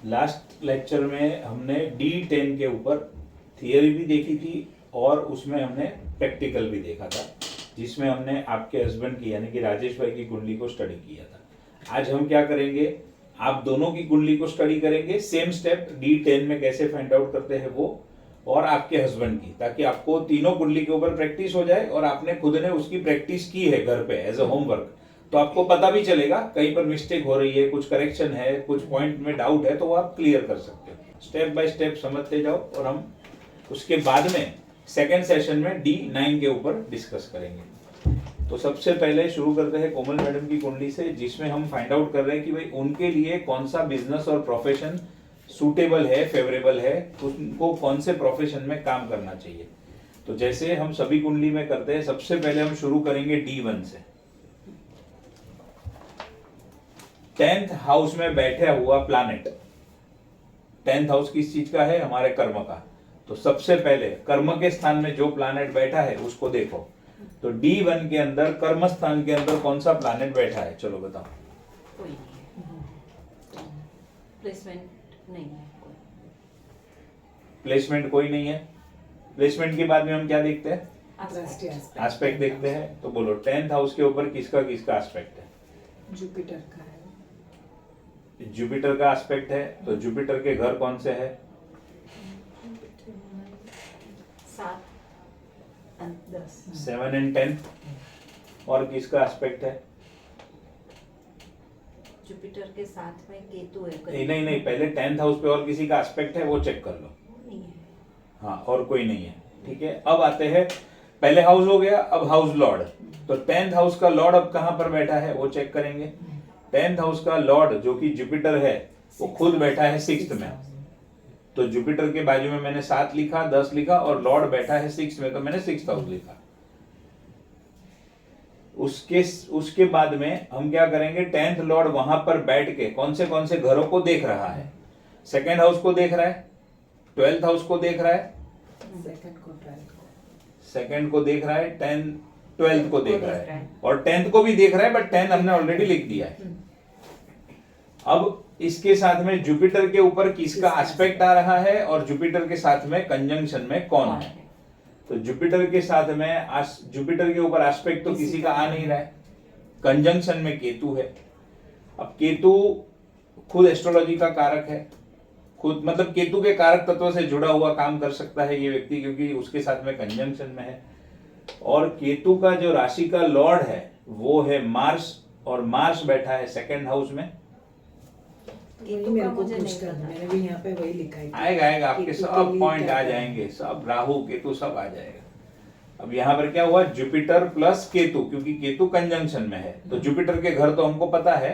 Last lecture में हमने D10 के ऊपर थियरी भी देखी थी और उसमें हमने प्रैक्टिकल भी देखा था, जिसमें हमने आपके हस्बैंड की यानी कि राजेश भाई की कुंडली को स्टडी किया था। आज हम क्या करेंगे, आप दोनों की कुंडली को स्टडी करेंगे, सेम स्टेप D10 में कैसे फाइंड आउट करते हैं वो, और आपके हस्बैंड की, ताकि आपको तीनों कुंडली के ऊपर प्रैक्टिस हो जाए और आपने खुद ने उसकी प्रैक्टिस की है घर पे एज अ होमवर्क, तो आपको पता भी चलेगा कहीं पर मिस्टेक हो रही है, कुछ करेक्शन है, कुछ पॉइंट में डाउट है, तो वो आप क्लियर कर सकते हो। स्टेप बाय स्टेप समझते जाओ और हम उसके बाद में सेकेंड सेशन में D9 के ऊपर डिस्कस करेंगे। तो सबसे पहले शुरू करते हैं कोमल मैडम की कुंडली से, जिसमें हम फाइंड आउट कर रहे हैं कि भाई उनके लिए कौन सा बिजनेस और प्रोफेशन सूटेबल है, फेवरेबल है, उनको कौन से प्रोफेशन में काम करना चाहिए। तो जैसे हम सभी कुंडली में करते हैं, सबसे पहले हम शुरू करेंगे D1 से। 10th हाउस में बैठा हुआ प्लैनेट, 10th हाउस किस चीज का है, हमारे कर्म का। तो सबसे पहले कर्म के स्थान में जो प्लैनेट बैठा है उसको देखो। तो D1 के अंदर कर्म स्थान के अंदर कौन सा प्लैनेट बैठा है, चलो बताओ। कोई नहीं है, प्लेसमेंट नहीं है कोई। प्लेसमेंट कोई नहीं है। प्लेसमेंट के बाद में हम क्या देखते हैं, Aspect. एस्पेक्ट देखते हैं। तो बोलो 10th हाउस के ऊपर किसका किसका एस्पेक्ट है, जुपिटर का है। जुपिटर का एस्पेक्ट है। तो जुपिटर के घर कौन से है, 7 और 10। 7 and 10। और किसका एस्पेक्ट है, जुपिटर के साथ में केतु है। नहीं नहीं, पहले 10th हाउस पे और किसी का एस्पेक्ट है वो चेक कर लो। नहीं है। हाँ, और कोई नहीं है, ठीक है। अब आते हैं, पहले हाउस हो गया, अब हाउस लॉर्ड। तो 10th हाउस का लॉर्ड अब कहां पर बैठा है वो चेक करेंगे। 10th हाउस का लॉर्ड जो कि जुपिटर है वो खुद बैठा है 6th में। तो जुपिटर के बाजू में मैंने 7 लिखा, 10 लिखा, और लॉर्ड बैठा है 6th में, तो मैंने 6th हाउस लिखा। उसके बाद में हम क्या करेंगे, 10th लॉर्ड वहां पर बैठ के कौन से घरों को देख रहा है, 2nd हाउस को देख रहा है, 12th हाउस को देख रहा है, सेकंड को देख रहा है, 12th को देख रहा है, और 10th को भी देख रहा है, बट 10 हमने ऑलरेडी लिख दिया है। अब इसके साथ में जुपिटर के ऊपर किसका एस्पेक्ट आ रहा है और जुपिटर के साथ में कंजंक्शन में कौन है। तो जुपिटर के साथ में जुपिटर के ऊपर एस्पेक्ट तो किसी का आ नहीं रहा है, कंजंक्शन में केतु है। अब केतु खुद एस्ट्रोलॉजी का कारक है, खुद मतलब केतु के कारक तत्व से जुड़ा हुआ काम कर सकता है ये व्यक्ति, क्योंकि उसके साथ में कंजंक्शन में है। और केतु का जो राशि का लॉर्ड है वो है मार्स, और मार्स बैठा है 2nd हाउस में। केतु का मुझे नहीं पता। मैंने भी यहाँ पे वही लिखा है। आएगा आपके केतु सब के लिए पॉइंट क्या आ है? जाएंगे, सब राहु केतु सब आ जाएगा। अब यहाँ पर क्या हुआ, जुपिटर प्लस केतु, क्योंकि केतु कंजंक्शन में है। तो जुपिटर के घर तो हमको पता है,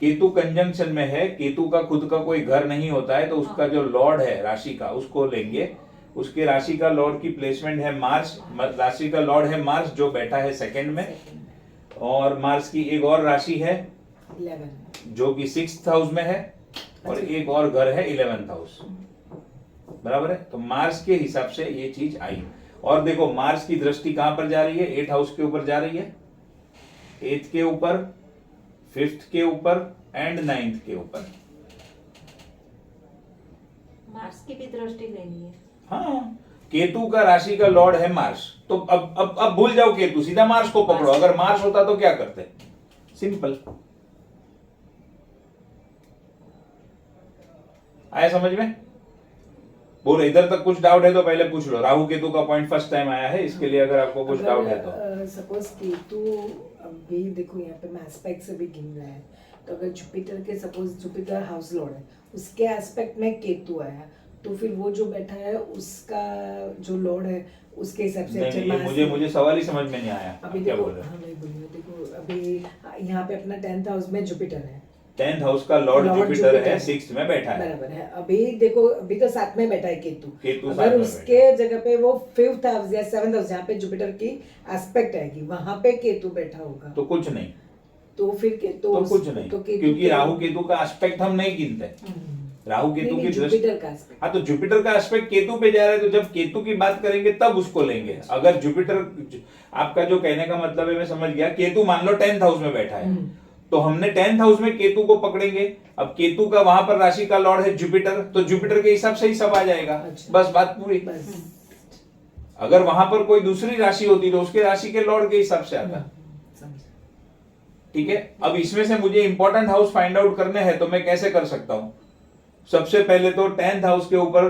केतु कंजंक्शन में है, केतु का खुद का कोई घर नहीं होता है, तो उसका जो लॉर्ड है राशि का उसको लेंगे। उसके राशि का लॉर्ड की प्लेसमेंट है मार्स, राशि का लॉर्ड है मार्स जो बैठा है 2nd में, और मार्स की एक और राशि है 11 जो कि 6th हाउस में है, और एक और घर है 11th हाउस, बराबर है। तो मार्स के हिसाब से ये चीज आई। और देखो मार्स की दृष्टि कहां पर जा रही है, 8th हाउस के ऊपर जा रही है, 8th के ऊपर, 5th के ऊपर एंड 9th के ऊपर। मार्स की भी दृष्टि लेनी है। हाँ, केतु का राशि का लॉर्ड है मार्स। तो अब भूल जाओ केतु, सीधा मार्स को पकड़ो। अगर मार्स होता तो क्या करते, सिंपल। आया समझ में, बोलो इधर तक कुछ डाउट है तो पहले पूछ लो। राहु केतु का पॉइंट फर्स्ट टाइम आया है, इसके लिए अगर आपको कुछ डाउट है तो सपोज केतु, अभी देखो यहाँ पे मैं एस्पेक्ट से भी गिन रहा है, तो अगर जुपिटर के, सपोज जुपिटर हाउस लॉर्ड है, उसके एस्पेक्ट में केतु आया, तो फिर वो जो बैठा है उसका जो लॉर्ड है उसके हिसाब से नहीं, नहीं, मुझे सवाल ही समझ में नहीं आया। अभी क्या देखो, बोल रहे हो? हाँ मैं बोल रही हूँ, देखो अभी यहाँ पे अपना 10th हाउस में जुपिटर है, 10th हाउस का लॉर्ड जुपिटर है, 6th में बैठा है, बराबर है। अभी देखो, अभी तो 7 में बैठा है केतु, केतु साथ अगर में उसके जगह पे वो 5th हाउस या 7th हाउस जहाँ पे जुपिटर की एस्पेक्ट आएगी वहां पे केतु बैठा होगा, तो कुछ नहीं, तो फिर केतु तो कुछ नहीं, क्योंकि राहु केतु का एस्पेक्ट हम नहीं गिनते। राहु केतु की दृष्टि, जुपिटर का एस्पेक्ट, हाँ, तो जुपिटर का एस्पेक्ट केतु पे जा रहा है, तो जब केतु की बात करेंगे तब उसको लेंगे। अगर जुपिटर, आपका जो कहने का मतलब है मैं समझ गया, केतु मान लो 10th हाउस में बैठा है, तो हमने 10th हाउस में केतु को पकड़ेंगे। अब केतु का वहां पर राशि का लॉर्ड है जुपिटर, तो जुपिटर के हिसाब से ही सब आ जाएगा। अच्छा। बस बात पूरी। बस अगर वहां पर कोई दूसरी राशि होती तो उसके राशि के लॉर्ड के हिसाब से आता। समझा। ठीक है, अब इसमें से मुझे इंपॉर्टेंट हाउस फाइंड आउट करने हैं, तो मैं कैसे कर सकता हूं? सबसे पहले तो 10th हाउस के ऊपर,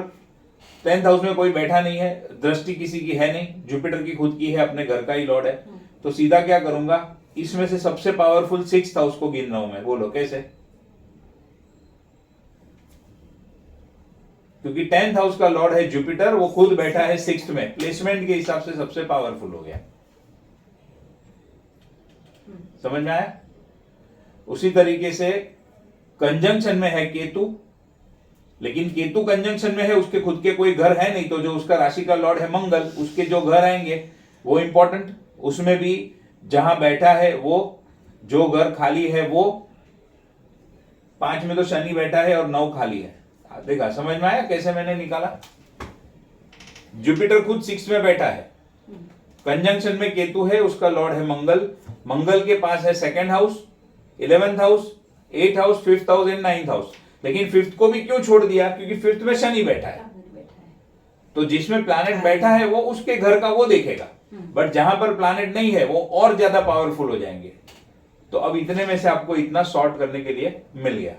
10th हाउस में कोई बैठा नहीं है, दृष्टि किसी की है नहीं, जुपिटर की खुद की है, अपने घर का ही लॉर्ड है। तो सीधा क्या करूंगा, इसमें से सबसे पावरफुल 6th हाउस को गिन रहा हूं मैं। बोलो कैसे? क्योंकि 10th हाउस का लॉर्ड है जुपिटर, वो खुद बैठा है 6th में, प्लेसमेंट के हिसाब से सबसे पावरफुल हो गया। समझ में आया? उसी तरीके से कंजंक्शन में है केतु, लेकिन केतु कंजंक्शन में है, उसके खुद के कोई घर है नहीं, तो जो उसका राशि का लॉर्ड है मंगल, उसके जो घर आएंगे वो इंपॉर्टेंट। उसमें भी जहां बैठा है वो, जो घर खाली है वो, 5 में तो शनि बैठा है और 9 खाली है। देखा, समझ में आया कैसे मैंने निकाला? जुपिटर खुद 6 में बैठा है, कंजंक्शन में केतु है, उसका लॉर्ड है मंगल, मंगल के पास है 2nd house, 11th house, 8th house, 5th house and 9th house. लेकिन 5th को भी क्यों छोड़ दिया? क्योंकि 5th में शनि बैठा है, तो जिसमें प्लैनेट बैठा है वो उसके घर का वो देखेगा, बट जहां पर प्लैनेट नहीं है वो और ज्यादा पावरफुल हो जाएंगे। तो अब इतने में से आपको इतना सॉर्ट करने के लिए मिल गया।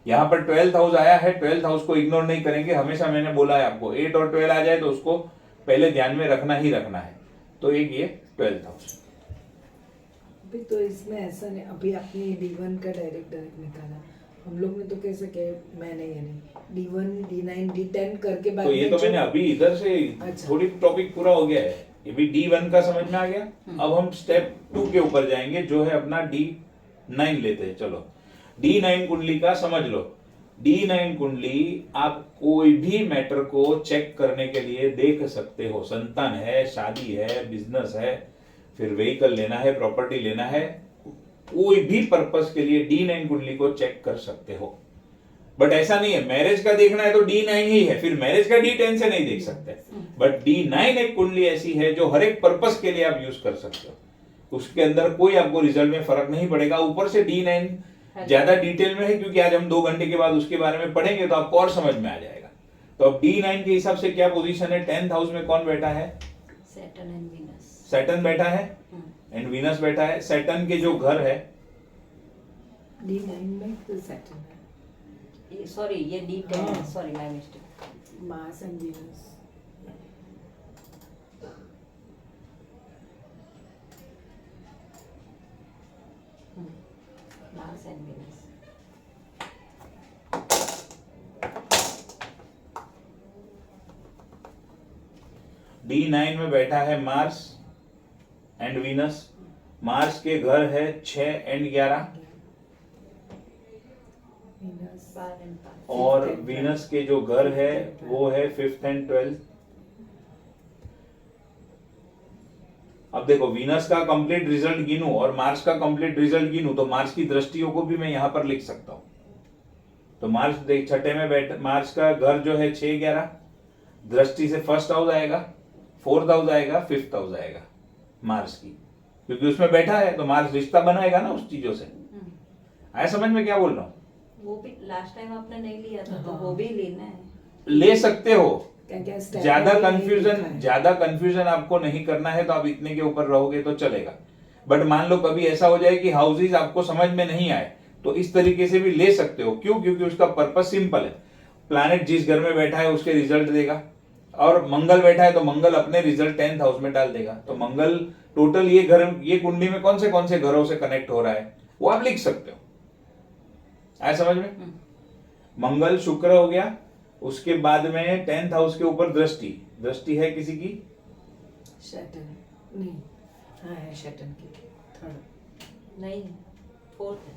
यहां पर 12th हाउस आया है, 12th हाउस को इग्नोर नहीं करेंगे, हमेशा मैंने बोला है आपको 8 और 12 आ जाए तो उसको पहले ध्यान में रखना ही रखना है। तो एक ये 12th हाउस। अभी तो इसमें ऐसा नहीं, अभी आपने D1 का डायरेक्ट निकाला, हम लोग ने तो कैसे कहे, मैंने ये नहीं D1 D9 D10 करके बाद तो ये तो मैंने अभी इधर से अच्छा। थोड़ी टॉपिक पूरा हो गया है, ये भी D1 का समझ में आ गया। अब हम स्टेप 2 के ऊपर जाएंगे, जो है अपना D9 लेते हैं। चलो D9 कुंडली का समझ लो। D9 कुंडली आप कोई भी मैटर को चेक करने के लिए देख सकते हो। संतान है, शादी है, बिजनेस है, फिर व्हीकल लेना है, प्रॉपर्टी लेना है, कोई भी पर्पस के लिए D9 कुंडली को चेक कर सकते हो। बट ऐसा नहीं है मैरिज का देखना है तो D9 ही है, फिर मैरिज का D10 से नहीं देख सकते। बट D9 एक कुंडली ऐसी है जो हर एक पर्पस के लिए आप यूज कर सकते हो, उसके अंदर कोई आपको रिजल्ट में फर्क नहीं पड़ेगा। ऊपर से D9 ज्यादा डिटेल में है, क्योंकि आज हम 2 घंटे के बाद उसके बारे में पढ़ेंगे तो आपको और समझ में आ जाएगा। तो अब D9 के हिसाब से क्या पोजीशन है? 10th हाउस में कौन बैठा है? Saturn and Venus. सैटर्न बैठा है एंड वीनस बैठा है। सैटर्न के जो घर है, D9 में तो सैटर्न है, सॉरी ये D10 हाँ। है, sorry my mistake. Mars and Venus. Mars and Venus. D9 में बैठा है मार्स एंड वीनस। मार्स के घर है 6 एंड 11 वीनस बार एंड बार। और वीनस के जो घर है वो है 5th एंड 12th। अब देखो, वीनस का कंप्लीट रिजल्ट गिनूं और मार्स का कंप्लीट रिजल्ट गिनूं तो मार्स की दृष्टियों को भी मैं यहां पर लिख सकता हूं। तो मार्स देख 6 में बैठ, मार्स का घर जो है 6 11, दृष्टि से 1st हाउस आएगा, 4th हाउस आएगा, 5th हाउस आएगा मार्स की, क्योंकि उसमें बैठा है तो मार्स रिश्ता बनाएगा ना उस चीजों से। आया समझ में क्या बोल रहा हूं? वो भी लास्ट टाइम आपने नहीं लिया था, तो वो भी लेना है। ले सकते हो, क्या स्टैंड ज्यादा में नहीं कंफ्यूजन लिखा है। ज्यादा कंफ्यूजन आपको नहीं करना है, तो आप इतने के ऊपर रहोगे तो चलेगा। बट मान लो कभी ऐसा हो जाए कि हाउसेज आपको समझ में नहीं आए, तो इस तरीके से भी ले सकते हो। क्यों? क्योंकि उसका पर्पस सिंपल है, प्लैनेट जिस घर में बैठा है उसके रिजल्ट देगा, और मंगल बैठा है तो मंगल अपने रिजल्ट 10th हाउस में डाल देगा। तो मंगल टोटल ये घर, ये कुंडली में कौन से घरों से कनेक्ट हो रहा है वो आप लिख सकते हो। आया समझ में? मंगल शुक्र हो गया, उसके बाद में 10th हाउस के ऊपर दृष्टि है किसी की? सैटर्न नहीं, हाँ है सैटर्न की 3rd। नहीं, 4th है।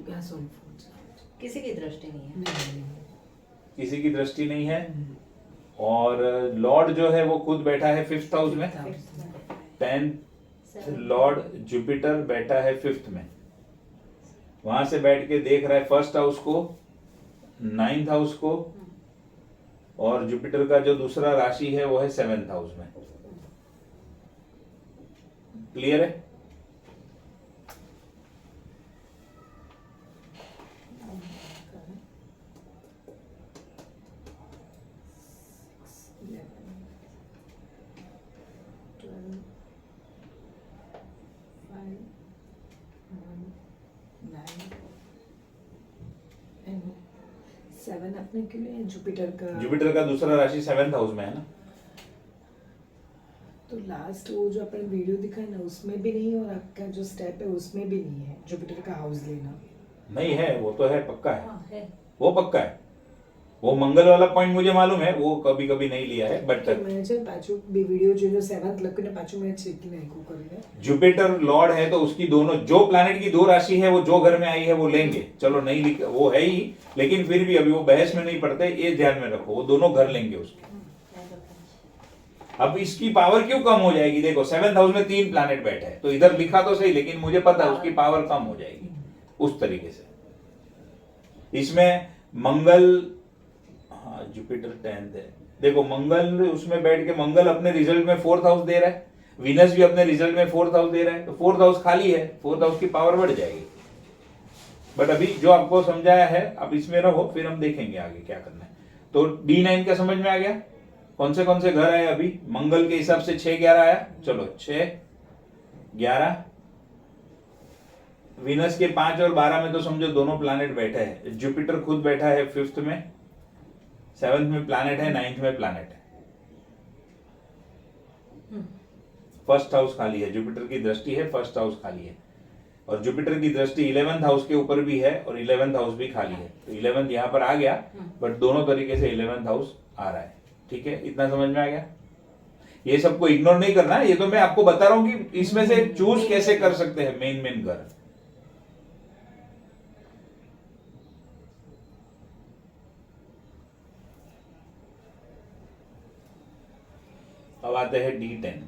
हाँ सॉरी 4th। किसी की दृष्टि नहीं है। नहीं किसी की दृष्टि नहीं है। और लॉर्ड जो है वो खुद बैठा है 5th हाउस में। 10th लॉर्ड जुपिटर बैठा है 5th में, वहां से बैठ के देख रहा है 1st हाउस को, 9th हाउस को, और जुपिटर का जो दूसरा राशि है वो है 7th हाउस में। क्लियर है? 7 अपने के लिए जुपिटर का। जुपिटर का दूसरा राशि 7th हाउस में है ना। तो लास्ट वो जो अपन वीडियो दिखाए ना उसमें भी नहीं, और आपका जो स्टेप है उसमें भी नहीं है जुपिटर का हाउस लेना। नहीं है, वो तो है, पक्का है, हाँ है। वो पक्का है। वो मंगल वाला पॉइंट मुझे मालूम है, वो कभी कभी नहीं लिया है, बट तो मैंने जो पाचू भी वीडियो जो 7th लग ने पाचू में चेक नहीं को करेगा। जुपिटर लॉर्ड है तो उसकी दोनों जो प्लैनेट की दो राशि है वो जो घर में आई है वो लेंगे। चलो नहीं लिख, वो है ही, लेकिन फिर भी अभी वो बहस में नहीं पड़ते, ये ध्यान में रखो, वो दोनों घर लेंगे उसके। अब इसकी पावर क्यों कम हो जाएगी? देखो 7th हाउस में 3 प्लैनेट बैठे हैं, तो इधर लिखा तो सही, लेकिन मुझे पता है उसकी पावर कम हो जाएगी उस तरीके से। इसमें मंगल, हाँ जुपिटर 10th है, देखो मंगल उसमें बैठ के मंगल अपने रिजल्ट में 4th हाउस दे रहा है, वीनस भी अपने रिजल्ट में 4th हाउस दे रहा है, तो 4th हाउस खाली है, 4th हाउस की पावर बढ़ जाएगी। बट अभी जो आपको समझाया है अब इसमें रहो, फिर हम देखेंगे आगे क्या करना है। तो D9 का समझ में आ गया, कौन से घर आए अभी मंगल के हिसाब से 6-11 आया। चलो 6-11, वीनस के 5 और 12 में तो समझो दोनों प्लैनेट बैठे हैं, जुपिटर खुद बैठा है 5th में, 7th में प्लैनेट है, 9th में प्लैनेट है, 1st हाउस खाली है, जुपिटर की दृष्टि है, 1st हाउस खाली है, और जुपिटर की दृष्टि 11th हाउस के ऊपर भी है और 11th हाउस भी खाली है, तो 11th यहां पर आ गया, बट दोनों तरीके से 11th हाउस आ रहा है। ठीक है, इतना समझ में आ गया। ये सबको इग्नोर नहीं करना है, ये तो मैं आपको बता रहा हूं कि इसमें से चूज कैसे कर सकते हैं मेन घर। अब आते हैं D10,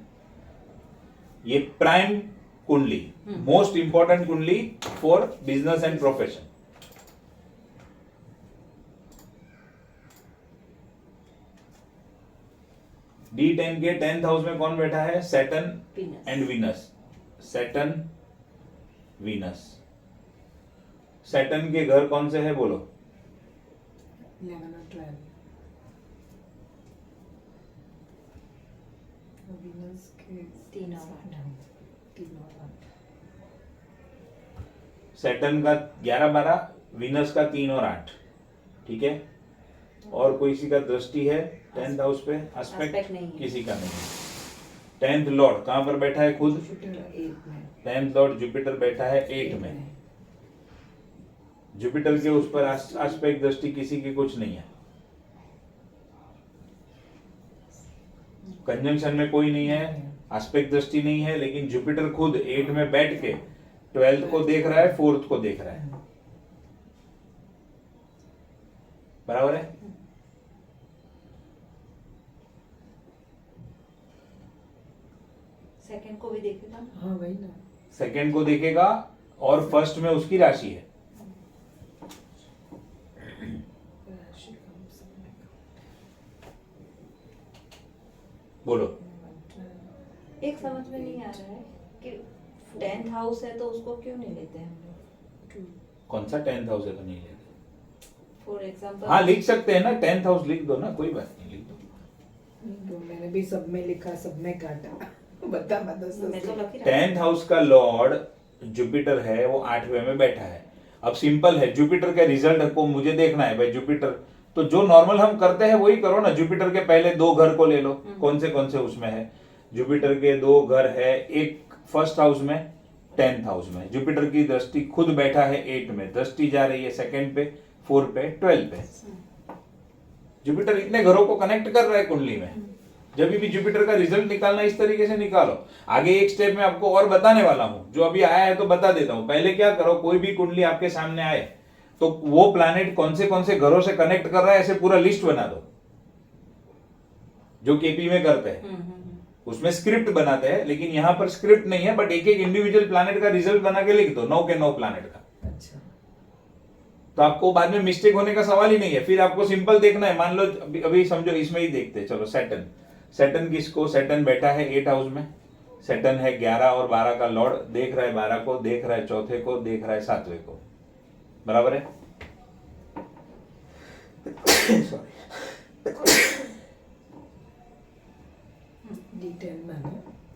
ये प्राइम कुंडली, मोस्ट इंपॉर्टेंट कुंडली for business and profession. D10 के 10th हाउस में कौन बैठा है? Saturn and Venus. Saturn Venus, Saturn के घर कौन से है बोलो? 11 और 12। वीनस के 3 और 8। 3 और 8। सैटर्न का 11-12, वीनस का 3 और 8। ठीक है, और कोई किसी का दृष्टि है 10th हाउस पे? एस्पेक्ट नहीं है। किसी का नहीं है। 10th लॉर्ड कहां पर बैठा है? खुद जुपिटर 8 में। 10th लॉर्ड जुपिटर बैठा है 8 में। जुपिटर के उस पर एस्पेक्ट दृष्टि किसी की कुछ नहीं है, कंजंक्शन में कोई नहीं है, एस्पेक्ट दृष्टि नहीं है, लेकिन जुपिटर खुद 8 में बैठ के 12th को देख रहा है, 4th को देख रहा है। बराबर है? सेकंड को भी देखेगा। हाँ वही ना। सेकंड को देखेगा और फर्स्ट में उसकी राशि है। बोलो। एक समझ में नहीं आ रहा है कि 10th हाउस है तो उसको क्यों नहीं लेते हम लोग? कौन सा 10th हाउस है तो नहीं लेते? फॉर एग्जांपल हाँ लिख सकते हैं ना, 10th हाउस लिख दो ना, कोई बात नहीं, लिख दो। तो मैंने भी सब में लिखा, सब में काटा। बता मैं तो लग ही रहा 10th हाउस का लॉर्ड जुपिटर है, वो 8वें में बैठा है। अब सिंपल है, जुपिटर के रिजल्ट को मुझे देखना है भाई। जुपिटर तो जो नॉर्मल हम करते हैं वही करो ना। जुपिटर के पहले 2 घर को ले लो, कौन से उसमें है? जुपिटर के 2 घर है, एक 1st हाउस में, 10th हाउस में। जुपिटर की दृष्टि खुद बैठा है 8 में, दृष्टि जा रही है 2nd पे, 4 पे, 12 पे। जुपिटर इतने घरों को कनेक्ट कर रहा है कुंडली में। जब भी जुपिटर का रिजल्ट निकालना इस तरीके से निकालो। आगे एक स्टेप में आपको और बताने वाला हूं, जो अभी आया है तो बता देता हूं। पहले क्या करो, कोई भी कुंडली आपके सामने आए तो वो प्लैनेट कौन से घरों से कनेक्ट कर रहा है, ऐसे पूरा लिस्ट बना दो, जो केपी में करते हैं। उसमें स्क्रिप्ट बनाते हैं, लेकिन यहां पर स्क्रिप्ट नहीं है, बट एक एक इंडिविजुअल प्लैनेट का रिजल्ट बना के लिख दो, 9 के 9 प्लैनेट का। अच्छा, तो आपको बाद में मिस्टेक होने का सवाल ही नहीं है। फिर आपको सिंपल देखना है। मान लो अभी समझो इसमें ही देखते हैं। चलो सैटर्न किसको? सैटर्न बैठा है 8 हाउस में। सैटर्न है 11 और 12 का लॉर्ड, देख रहा है 12 को, देख रहा है 4थे को, देख रहा है 7वें को। बराबर है? D10 में ना।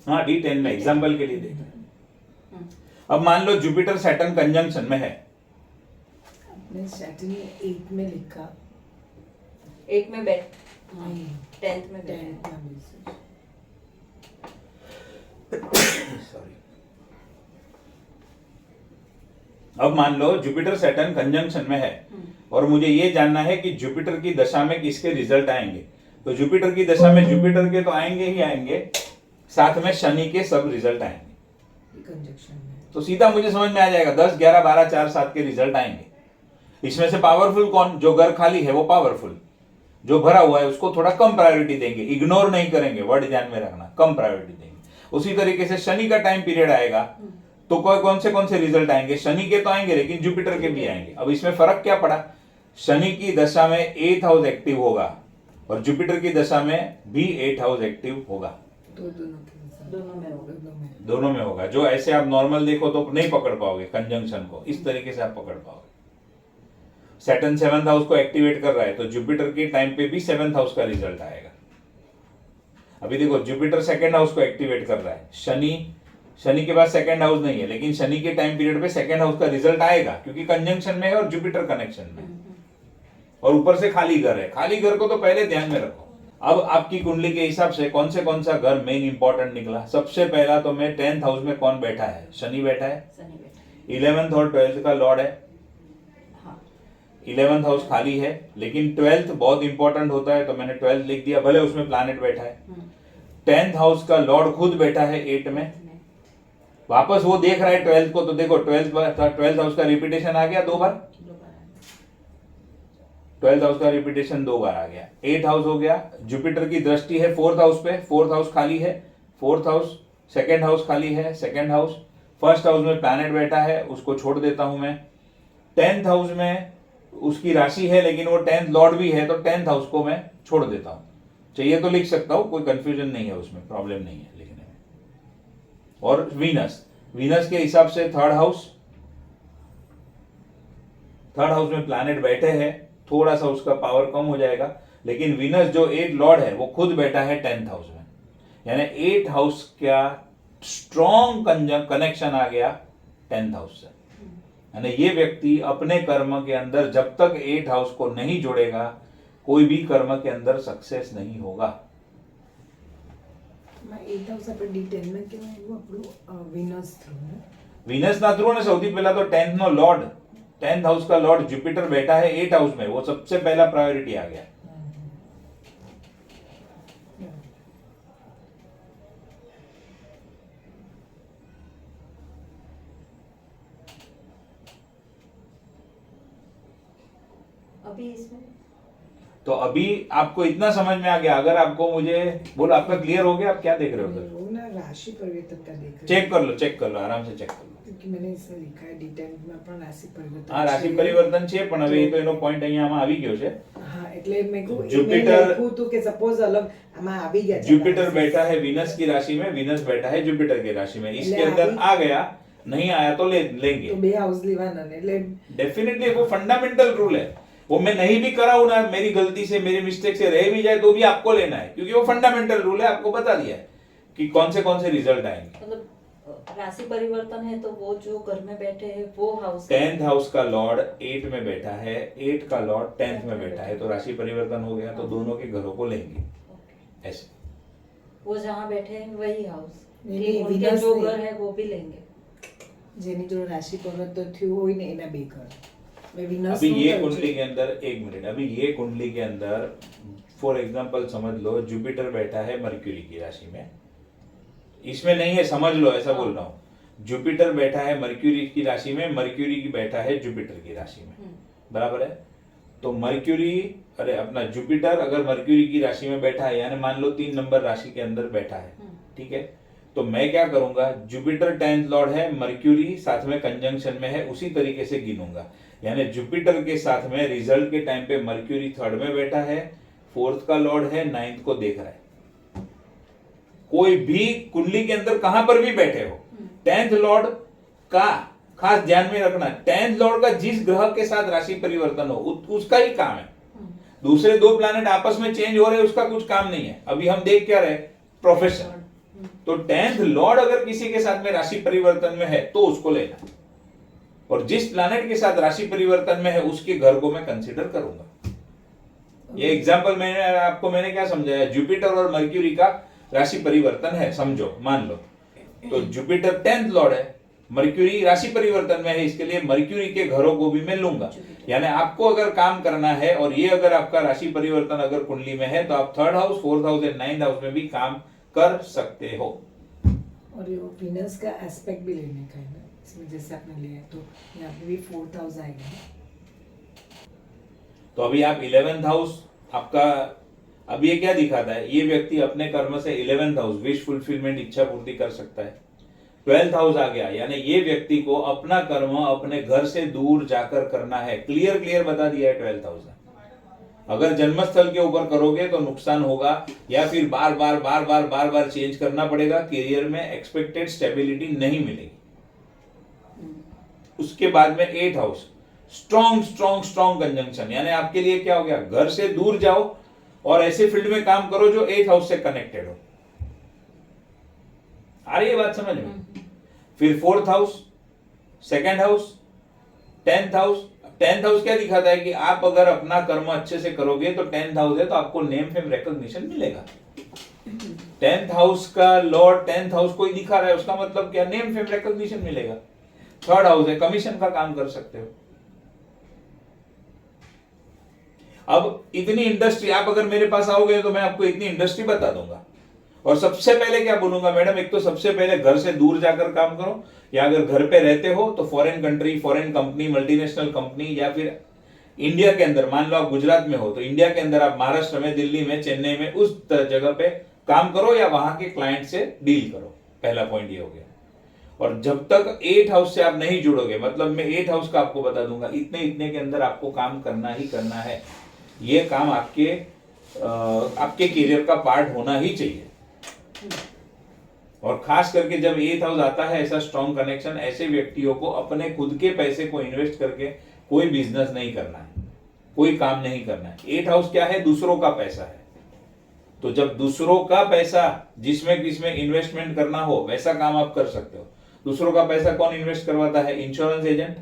हाँ D10 में एग्जाम्पल के लिए देख रहे हैं। अब मान लो जुपिटर सैटर्न कंजंक्शन में है, मैं सैटर्न 8 में लिखा 8 में बैठ नहीं 10th में बैठा 10 है। का मैसेज सॉरी। अब मान लो जुपिटर सैटर्न कंजंक्शन में है और मुझे ये जानना है कि जुपिटर की दशा में किसके रिजल्ट आएंगे। तो जुपिटर की दशा में जुपिटर के तो आएंगे ही आएंगे, साथ में शनि के सब रिजल्ट आएंगे। कंजक्शन में तो सीधा मुझे समझ में आ जाएगा 10, 11, 12, 4, 7 के रिजल्ट आएंगे। इसमें से पावरफुल कौन? जो घर खाली है वो पावरफुल, जो भरा हुआ है उसको थोड़ा कम प्रायोरिटी देंगे, इग्नोर नहीं करेंगे, वर्ड ध्यान में रखना, कम प्रायोरिटी देंगे। उसी तरीके से शनि का टाइम पीरियड आएगा तो कौन से रिजल्ट आएंगे? शनि के तो आएंगे लेकिन जुपिटर के भी आएंगे। अब इसमें फर्क क्या पड़ा? शनि की दशा में 8th हाउस एक्टिव होगा और जुपिटर की दशा में भी 8th हाउस एक्टिव होगा। तो दोनों के साथ दोनों में होगा। दोनों में होगा। जो ऐसे आप नॉर्मल देखो तो नहीं पकड़ पाओगे कंजंक्शन को, इस तरीके से आप पकड़ पाओगे। सैटर्न 7th हाउस को एक्टिवेट कर रहा है तो जुपिटर के टाइम पे भी 7th हाउस का रिजल्ट आएगा। अभी देखो जुपिटर 2nd हाउस को एक्टिवेट कर रहा है, शनि के पास 2nd हाउस नहीं है लेकिन शनि के टाइम पीरियड पे 2nd हाउस का रिजल्ट आएगा क्योंकि कंजंक्शन में है और जुपिटर कनेक्शन में है। और ऊपर से खाली घर है। खाली घर को तो पहले ध्यान में रखो। अब आपकी कुंडली के हिसाब से कौन सा घर मेन इंपॉर्टेंट निकला? सबसे पहला तो मैं 10th हाउस में कौन बैठा है? शनि बैठा है। शनि बैठा है। 11th और 12th का लॉर्ड है। हाँ 11th हाउस खाली है लेकिन 12th बहुत इंपॉर्टेंट होता है तो मैंने 12th लिख दिया, भले उसमें प्लैनेट बैठा है। 10th हाउस का लॉर्ड खुद बैठा है 8 में, वापस वो देख रहा है 12th को, तो देखो 12th हाउस का रिपीटेशन आ गया 2 बार। 12th हाउस का रिपीटेशन 2 बार आ गया। 8th हाउस हो गया। जुपिटर की दृष्टि है 4th हाउस पे, 4th हाउस खाली है। 4th हाउस, 2nd हाउस खाली है, 2nd हाउस। 1st हाउस में प्लैनेट बैठा है, उसको छोड़ देता हूं मैं। 10th हाउस में उसकी राशि है लेकिन वो 10th लॉर्ड भी है तो 10th हाउस को मैं छोड़ देता हूं। चाहिए तो लिख सकता हूं, कोई कंफ्यूजन नहीं है उसमें, प्रॉब्लम नहीं है लिखने में। और वीनस के हिसाब से 3rd हाउस में प्लैनेट बैठे हैं, थोड़ा सा उसका पावर कम हो जाएगा लेकिन वीनस जो 8 लॉर्ड है वो खुद बैठा है 10th हाउस में, यानी 8th हाउस का स्ट्रॉन्ग कनेक्शन आ गया 10th हाउस से। यानी ये व्यक्ति अपने कर्म के अंदर जब तक 8th हाउस को नहीं जोड़ेगा कोई भी कर्म के अंदर सक्सेस नहीं होगा। मैं 8th हाउस पे D10 में क्यों है वो આપણું વિનસ થ્રુ है। वीनस ना थ्रू ने સૌથી પહેલા तो 10th નો लॉर्ड, 10th हाउस का लॉर्ड जुपिटर बैठा है 8th हाउस में, वो सबसे पहला प्रायोरिटी आ गया। अभी इसमें तो अभी आपको इतना समझ में आ गया। अगर आपको मुझे बोलो आपका क्लियर हो गया, आप क्या देख रहे हो उधर? वो ना राशि परिवर्तन का देख रहे चेक कर लो आराम से चेक कर लो। क्योंकि मैंने इसमें लिखा है D10 में પણ રાશि પરિવર્તન હા રાશि પરિવર્તન છે પણ હવે એ તો એનો પોઈન્ટ અહીંયામાં આવી ગયો છે। હા એટલે મેં કહું Jupiter- મેં લખ્યું હતું કે સપોઝ अलग આમાં આવી ગયા છે जुपिटर बैठा है वीनस की राशि में, वीनस बैठा है जुपिटर की राशि में, इसके એટલે अंदर આવી- आ गया, नहीं आया तो लेंगे તો બે હાઉસ લેવાના ને એટલે डेफिनेटली। वो फंडामेंटल रूल है, वो मैं नहीं भी कराऊं ना, मेरी गलती से मेरी मिस्टेक से रह भी जाए तो भी आपको लेना है क्योंकि वो फंडामेंटल रूल है, आपको बता दिया है कि कौन से रिजल्ट आएंगे। मतलब राशि परिवर्तन है तो वो जो घर में बैठे हैं वो हाउस 10th हाउस का लॉर्ड 8 में बैठा है, 8 का लॉर्ड 10th में बैठा है, तो राशि परिवर्तन हो गया तो दोनों के घरों को लेंगे ऐसे। वो जहाँ बैठे हैं वही हाउस, नहीं, ठीक, उनके विनस जो नहीं। घर है वो भी लेंगे। જેની જો રાશિ પરિવર્તન થયું હોય ને એના બે ઘર મેં વિનસ अभी નું ये કર્યું कुंडली છે। के अंदर एक मिनट, अभी ये कुंडली के अंदर फॉर एग्जांपल समझ लो जुपिटर बैठा है मर्क्यूरी की राशि में, इसमें नहीं है समझ लो, ऐसा बोल रहा हूँ। जुपिटर बैठा है मर्क्यूरी की राशि में, मर्क्यूरी की बैठा है जुपिटर की राशि में, बराबर है। तो मर्क्यूरी अरे अपना जुपिटर अगर मर्क्यूरी की राशि में बैठा है यानी मान लो 3 नंबर राशि के अंदर बैठा है, ठीक है, तो मैं क्या करूंगा, जुपिटर 10th लॉर्ड है, मर्क्यूरी साथ में कंजंक्शन में है, उसी तरीके से गिनूंगा। यानी जुपिटर के साथ में रिजल्ट के टाइम पे मर्क्यूरी 3rd में बैठा है, 4th का लॉर्ड है, 9th को देख रहा है। कोई भी कुंडली के अंदर कहां पर भी बैठे हो, 10th लॉर्ड का खास ध्यान में रखना, 10th लॉर्ड का जिस ग्रह के साथ राशि परिवर्तन हो उसका ही काम है। दूसरे 2 प्लैनेट आपस में चेंज हो रहे हैं उसका कुछ काम नहीं है। अभी हम देख क्या रहे, प्रोफेशन। तो 10th लॉर्ड अगर किसी के साथ में राशि परिवर्तन में है तो उसको लेना। और जिस प्लैनेट के साथ राशि परिवर्तन में है उसके घर को मैं कंसीडर करूंगा। ये एग्जाम्पल मैंने क्या समझाया, जुपिटर और मर्क्यूरी का राशि परिवर्तन है, समझो, मान लो तो जुपिटर 10th लॉर्ड है, मर्क्यूरी राशि परिवर्तन में है, इसके लिए मर्क्यूरी के घरों को भी मैं लूंगा। यानी आपको अगर काम करना है और ये अगर आपका राशि परिवर्तन अगर कुंडली में है तो आप 3rd house, 4th house and 9th house में भी काम कर सकते हो। और ये वीनस का एस्पेक्ट भी लेने का है ना इसमें, जैसे आपने लिया है तो यहाँ पे भी 4th हाउस आएगा ना। तो अभी आप 11th हाउस आपका, अब ये क्या दिखाता है, ये व्यक्ति अपने कर्म से 11th हाउस विश फुलफिलमेंट, इच्छा पूर्ति कर सकता है। 12th हाउस आ गया, यानी ये व्यक्ति को अपना कर्म अपने घर से दूर जाकर करना है। क्लियर बता दिया है 12th हाउस ने। अगर जन्मस्थल के ऊपर करोगे तो नुकसान होगा, या फिर बार बार चेंज करना पड़ेगा, करियर में एक्सपेक्टेड स्टेबिलिटी नहीं मिलेगी। उसके बाद में 8th हाउस, स्ट्रॉन्ग कंजंक्शन, यानी आपके लिए क्या हो गया, घर से दूर जाओ और ऐसे फील्ड में काम करो जो 8th हाउस से कनेक्टेड हो। आ रही है बात समझ में? फिर 4th house, 2nd house, 10th house. 10th house क्या दिखाता है कि आप अगर अपना कर्म अच्छे से करोगे तो 10th हाउस है तो आपको नेम फेम रिकॉग्निशन मिलेगा। 10th हाउस का लॉर्ड 10th हाउस को ही दिखा रहा है, उसका मतलब क्या, नेम फेम रिकॉग्निशन मिलेगा। 3rd हाउस है, कमीशन का काम कर सकते हो। अब इतनी इंडस्ट्री, आप अगर मेरे पास आओगे तो मैं आपको इतनी इंडस्ट्री बता दूंगा। और सबसे पहले क्या बोलूंगा, मैडम एक तो सबसे पहले घर से दूर जाकर काम करो, या अगर घर पे रहते हो तो foreign country, foreign company, multinational company, या फिर इंडिया के अंदर, मान लो आप गुजरात में हो तो इंडिया के अंदर आप महाराष्ट्र में, दिल्ली में, चेन्नई में, उस जगह पे काम करो या वहां के क्लाइंट से डील करो। पहला पॉइंट ये हो गया। और जब तक 8th हाउस से आप नहीं जुड़ोगे, मतलब मैं 8th हाउस का आपको बता दूंगा, इतने के अंदर आपको काम करना ही करना है। ये काम आपके करियर का पार्ट होना ही चाहिए। और खास करके जब 8th हाउस आता है, ऐसा स्ट्रॉन्ग कनेक्शन, ऐसे व्यक्तियों को अपने खुद के पैसे को इन्वेस्ट करके कोई बिजनेस नहीं करना है, कोई काम नहीं करना है। 8th हाउस क्या है, दूसरों का पैसा है। तो जब दूसरों का पैसा जिसमें किसमें इन्वेस्टमेंट करना हो वैसा काम आप कर सकते हो। दूसरों का पैसा कौन इन्वेस्ट करवाता है, इंश्योरेंस एजेंट,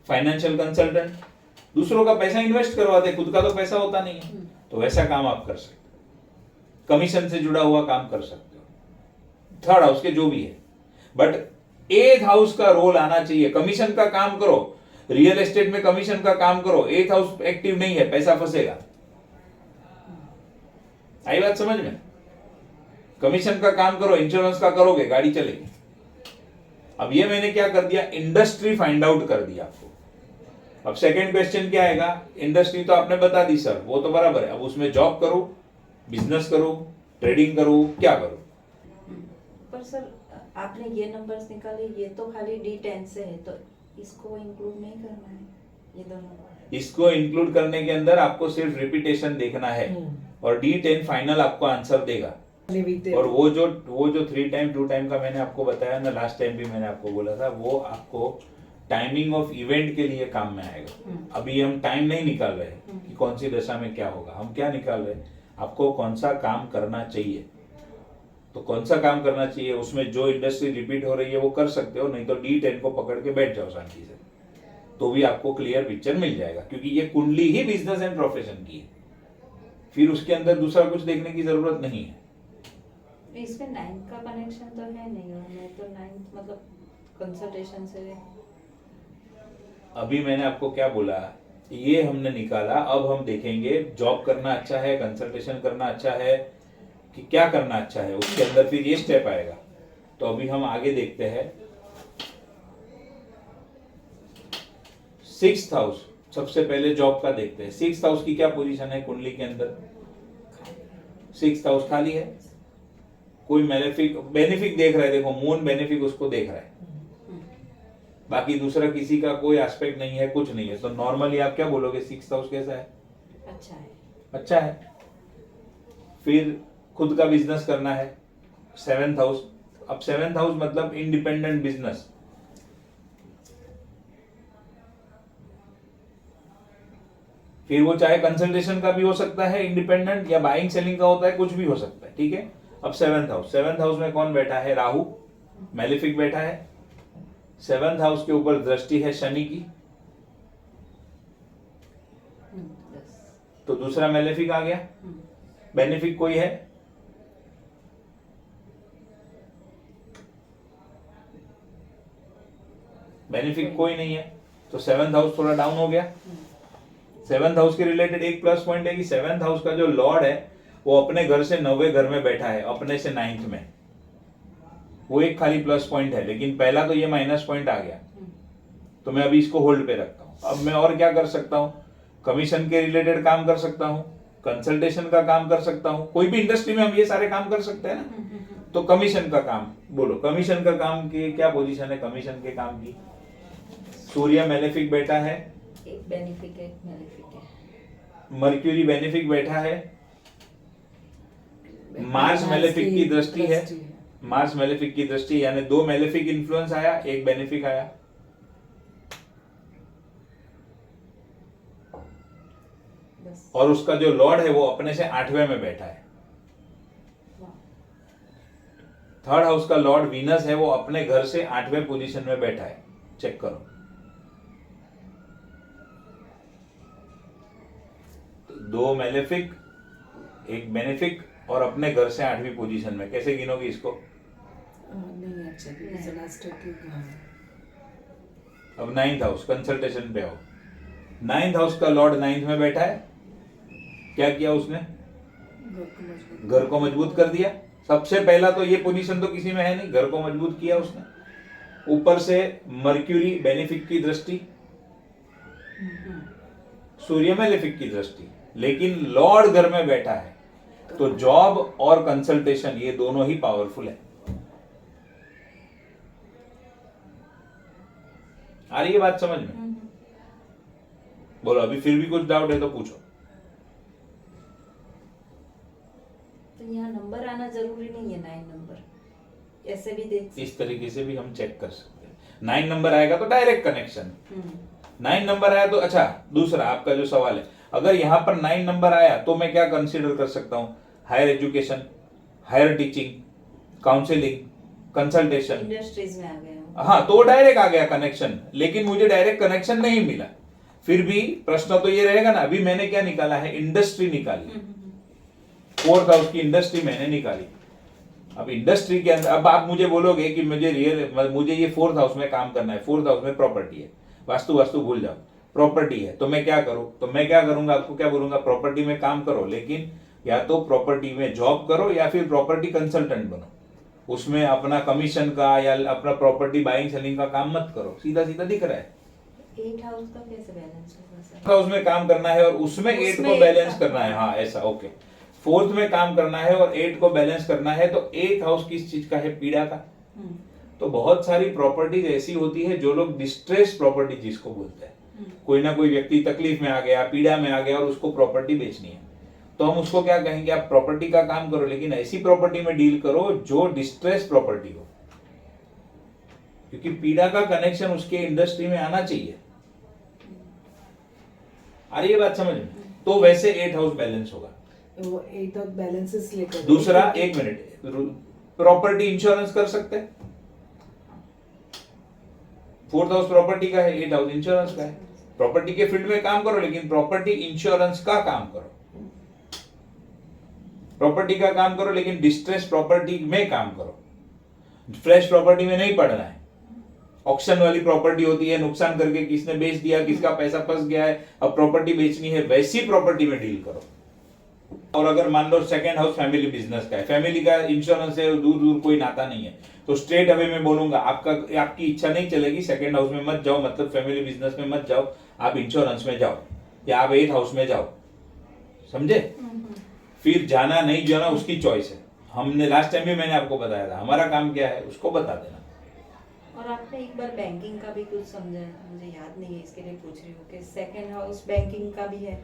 फाइनेंशियल कंसल्टेंट, दूसरों का पैसा इन्वेस्ट करवाते, खुद का तो पैसा होता नहीं है। तो वैसा काम आप कर सकते हो, कमीशन से जुड़ा हुआ काम कर सकते हो, 3rd हाउस के जो भी है। बट 8th हाउस का रोल आना चाहिए। कमीशन का काम करो, रियल एस्टेट में कमीशन का काम करो, 8th हाउस एक्टिव नहीं है, पैसा फंसेगा। आई बात समझ में? कमीशन का काम करो, इंश्योरेंस का करोगे, गाड़ी चलेगी। अब ये मैंने क्या कर दिया, इंडस्ट्री फाइंड आउट कर दिया आपको। अब सेकंड क्वेश्चन क्या आएगा, इंडस्ट्री तो आपने बता दी सर, वो तो बराबर है। अब उसमें जॉब करो, बिजनेस करो, ट्रेडिंग करो, क्या करो? पर सर आपने ये नंबर्स निकाले, ये तो खाली D10 से है, तो इसको इंक्लूड नहीं करना है ये दोनों? इसको इंक्लूड करने के अंदर आपको सिर्फ रिपीटेशन देखना है और D10 फाइनल आपको आंसर देगा। और वो जो 3 टाइम 2 टाइम का मैंने आपको बताया ना, लास्ट टाइम भी मैंने आपको बोला था, वो आपको टाइमिंग ऑफ इवेंट के लिए काम में आएगा। अभी हम टाइम नहीं निकाल रहे कि कौन सी दशा में क्या होगा, हम क्या निकाल रहे, आपको कौन सा काम करना चाहिए। तो कौन सा काम करना चाहिए, उसमें जो इंडस्ट्री रिपीट हो रही है वो कर सकते हो, नहीं तो D10 को पकड़ के बैठ जाओ शांति से, तो भी आपको क्लियर पिक्चर मिल जाएगा। क्योंकि ये कुंडली ही बिजनेस एंड प्रोफेशन की है, फिर उसके अंदर दूसरा कुछ देखने की जरूरत नहीं है। इसमें 9th का कनेक्शन तो है नहीं, और मैं तो 9th मतलब कंसल्टेशन से। अभी मैंने आपको क्या बोला, ये हमने निकाला। अब हम देखेंगे जॉब करना अच्छा है, कंसल्टेशन करना अच्छा है, कि क्या करना अच्छा है, उसके अंदर फिर ये स्टेप आएगा। तो अभी हम आगे देखते हैं 6th हाउस। सबसे पहले जॉब का देखते हैं। 6th हाउस की क्या पोजीशन है कुंडली के अंदर? 6th हाउस खाली है, कोई बेनिफिक देख रहा है, देखो मून बेनिफिक उसको देख रहा है, बाकी दूसरा किसी का कोई एस्पेक्ट नहीं है, कुछ नहीं है। तो नॉर्मली आप क्या बोलोगे, 6th हाउस कैसा है? अच्छा है। अच्छा है। फिर खुद का बिजनेस करना है, 7th हाउस। अब 7th हाउस मतलब इंडिपेंडेंट बिजनेस। फिर वो चाहे कंसल्टेशन का भी हो सकता है इंडिपेंडेंट, या बाइंग सेलिंग का होता है, कुछ भी हो सकता है, ठीक है। अब 7th हाउस में कौन बैठा है? राहु, मैलेफिक बैठा है। 7th हाउस के ऊपर दृष्टि है शनि की, 10। तो दूसरा मेलेफिक आ गया। बेनिफिक कोई है? बेनिफिक कोई नहीं है, तो 7th हाउस थोड़ा डाउन हो गया। 7th हाउस के रिलेटेड एक प्लस पॉइंट है कि 7th हाउस का जो लॉर्ड है वो अपने घर से 9वें घर में बैठा है, अपने से 9th में, वो एक खाली प्लस पॉइंट है। लेकिन पहला तो ये माइनस पॉइंट आ गया, तो मैं अभी इसको होल्ड पे रखता हूं। अब मैं और क्या कर सकता हूं? कमीशन के रिलेटेड काम कर सकता हूं, कंसल्टेशन का काम कर सकता हूं। कोई भी इंडस्ट्री में हम ये सारे काम कर सकते हैं ना। तो कमीशन का काम बोलो, कमीशन का काम की क्या पोजीशन है? कमीशन के काम की सूर्य मेलेफिक बैठा है, एक बेनिफिक है, एक मेलेफिक है। मर्क्यूरी बेनिफिक बैठा है, मार्स मेलेफिक की दृष्टि है। मार्स मेलेफिक की दृष्टि, यानी 2 मेलेफिक इन्फ्लुएंस आया, एक बेनिफिक आया। बस। और उसका जो लॉर्ड है वो अपने से 8वें में बैठा है। 3rd हाउस का लॉर्ड वीनस है, वो अपने घर से 8वें पोजीशन में बैठा है। चेक करो, तो 2 मेलेफिक, एक बेनिफिक और अपने घर से 8वीं पोजीशन में। कैसे गिनोगी इसको? नहीं अच्छा, because the last हाँ। अब 9th हाउस कंसल्टेशन पे आओ। 9th हाउस का लॉर्ड 9th में बैठा है। क्या किया उसने? घर को मजबूत कर दिया। सबसे पहला तो ये पोजीशन तो किसी में है नहीं, घर को मजबूत किया उसने। ऊपर से मर्क्यूरी बेनिफिक की दृष्टि, सूर्य मेलेफिक की दृष्टि, लेकिन लॉर्ड घर में बैठा है, तो जॉब और कंसल्टेशन ये दोनों ही पावरफुल है। आ रही है बात समझ में? बोलो, अभी फिर भी कुछ डाउट है तो पूछो। तो यहाँ नंबर आना जरूरी नहीं है, 9 नंबर ऐसे भी देख सकते। इस तरीके से भी हम चेक कर सकते हैं। 9 नंबर आएगा तो डायरेक्ट कनेक्शन। 9 नंबर आया तो अच्छा, दूसरा आपका जो सवाल है, अगर यहाँ पर 9 नंबर आया तो मैं क्या कंसीडर कर सकता हूँ? Higher education, higher teaching, counselling, consultation, industries में आ गया हूँ। हाँ, तो डायरेक्ट आ गया कनेक्शन। लेकिन मुझे डायरेक्ट कनेक्शन नहीं मिला, फिर भी प्रश्न तो ये रहेगा ना। अभी मैंने क्या निकाला है? इंडस्ट्री निकाली, 4th हाउस की इंडस्ट्री मैंने निकाली। अब इंडस्ट्री के अंदर अब आप मुझे बोलोगे कि मुझे ये 4th हाउस में काम करना है। 4th हाउस में प्रॉपर्टी है, वास्तु भूल जाओ, प्रॉपर्टी है, तो मैं क्या करूं? तो मैं क्या करूंगा? आपको क्या बोलूंगा? प्रॉपर्टी में काम करो, लेकिन या तो प्रॉपर्टी में जॉब करो या फिर प्रॉपर्टी कंसल्टेंट बनो। उसमें अपना कमीशन का या अपना प्रॉपर्टी बाइंग सेलिंग का काम मत करो। सीधा सीधा दिख रहा है। 8 हाउस का कैसे बैलेंस होगा सर? हाउस में काम करना है और उसमें 8 को बैलेंस करना है। हाँ, ऐसा ओके। 4th में काम करना है और 8 को बैलेंस करना है, तो 8th हाउस किस चीज का है? पीड़ा का। तो बहुत सारी प्रॉपर्टीज ऐसी होती है जो लोग डिस्ट्रेस प्रॉपर्टी जिसको बोलते हैं, कोई ना कोई व्यक्ति तकलीफ में आ गया, पीड़ा में आ गया और उसको प्रॉपर्टी बेचनी है, तो हम उसको क्या कहेंगे? आप प्रॉपर्टी का काम करो, लेकिन ऐसी प्रॉपर्टी में डील करो जो डिस्ट्रेस प्रॉपर्टी हो, क्योंकि पीड़ा का कनेक्शन उसके इंडस्ट्री में आना चाहिए। आ रही है बात समझ में? तो वैसे 8th हाउस बैलेंस होगा। वो 8th हाउस बैलेंसेस लेकर। दूसरा, एक मिनट, प्रॉपर्टी इंश्योरेंस कर सकते हैं। 4th हाउस प्रॉपर्टी का है, 8th हाउस इंश्योरेंस का है। प्रॉपर्टी के फील्ड में काम करो, लेकिन प्रॉपर्टी इंश्योरेंस का काम करो। प्रॉपर्टी का काम करो, लेकिन डिस्ट्रेस प्रॉपर्टी में काम करो। फ्रेश प्रॉपर्टी में नहीं पड़ना है। ऑक्शन वाली प्रॉपर्टी होती है, नुकसान करके किसने बेच दिया, किसका पैसा फंस गया है, अब प्रॉपर्टी बेचनी है, वैसी प्रॉपर्टी में डील करो। और अगर मान लो 2nd हाउस फैमिली बिजनेस का है, फैमिली का इंश्योरेंस है, दूर दूर कोई नाता नहीं है, तो स्ट्रेट अवे में बोलूंगा आपकी इच्छा नहीं चलेगी, 2nd हाउस में मत जाओ, मतलब फैमिली बिजनेस में मत जाओ, आप इंश्योरेंस में जाओ या आप 8th हाउस में जाओ। समझे? फिर जाना नहीं जाना उसकी चॉइस है। हमने लास्ट टाइम भी मैंने आपको बताया था, हमारा काम क्या है उसको बता देना। और आपने एक बार बैंकिंग का भी कुछ समझाया, मुझे याद नहीं है, इसके लिए पूछ रही हूँ कि 2nd हाउस बैंकिंग का भी है,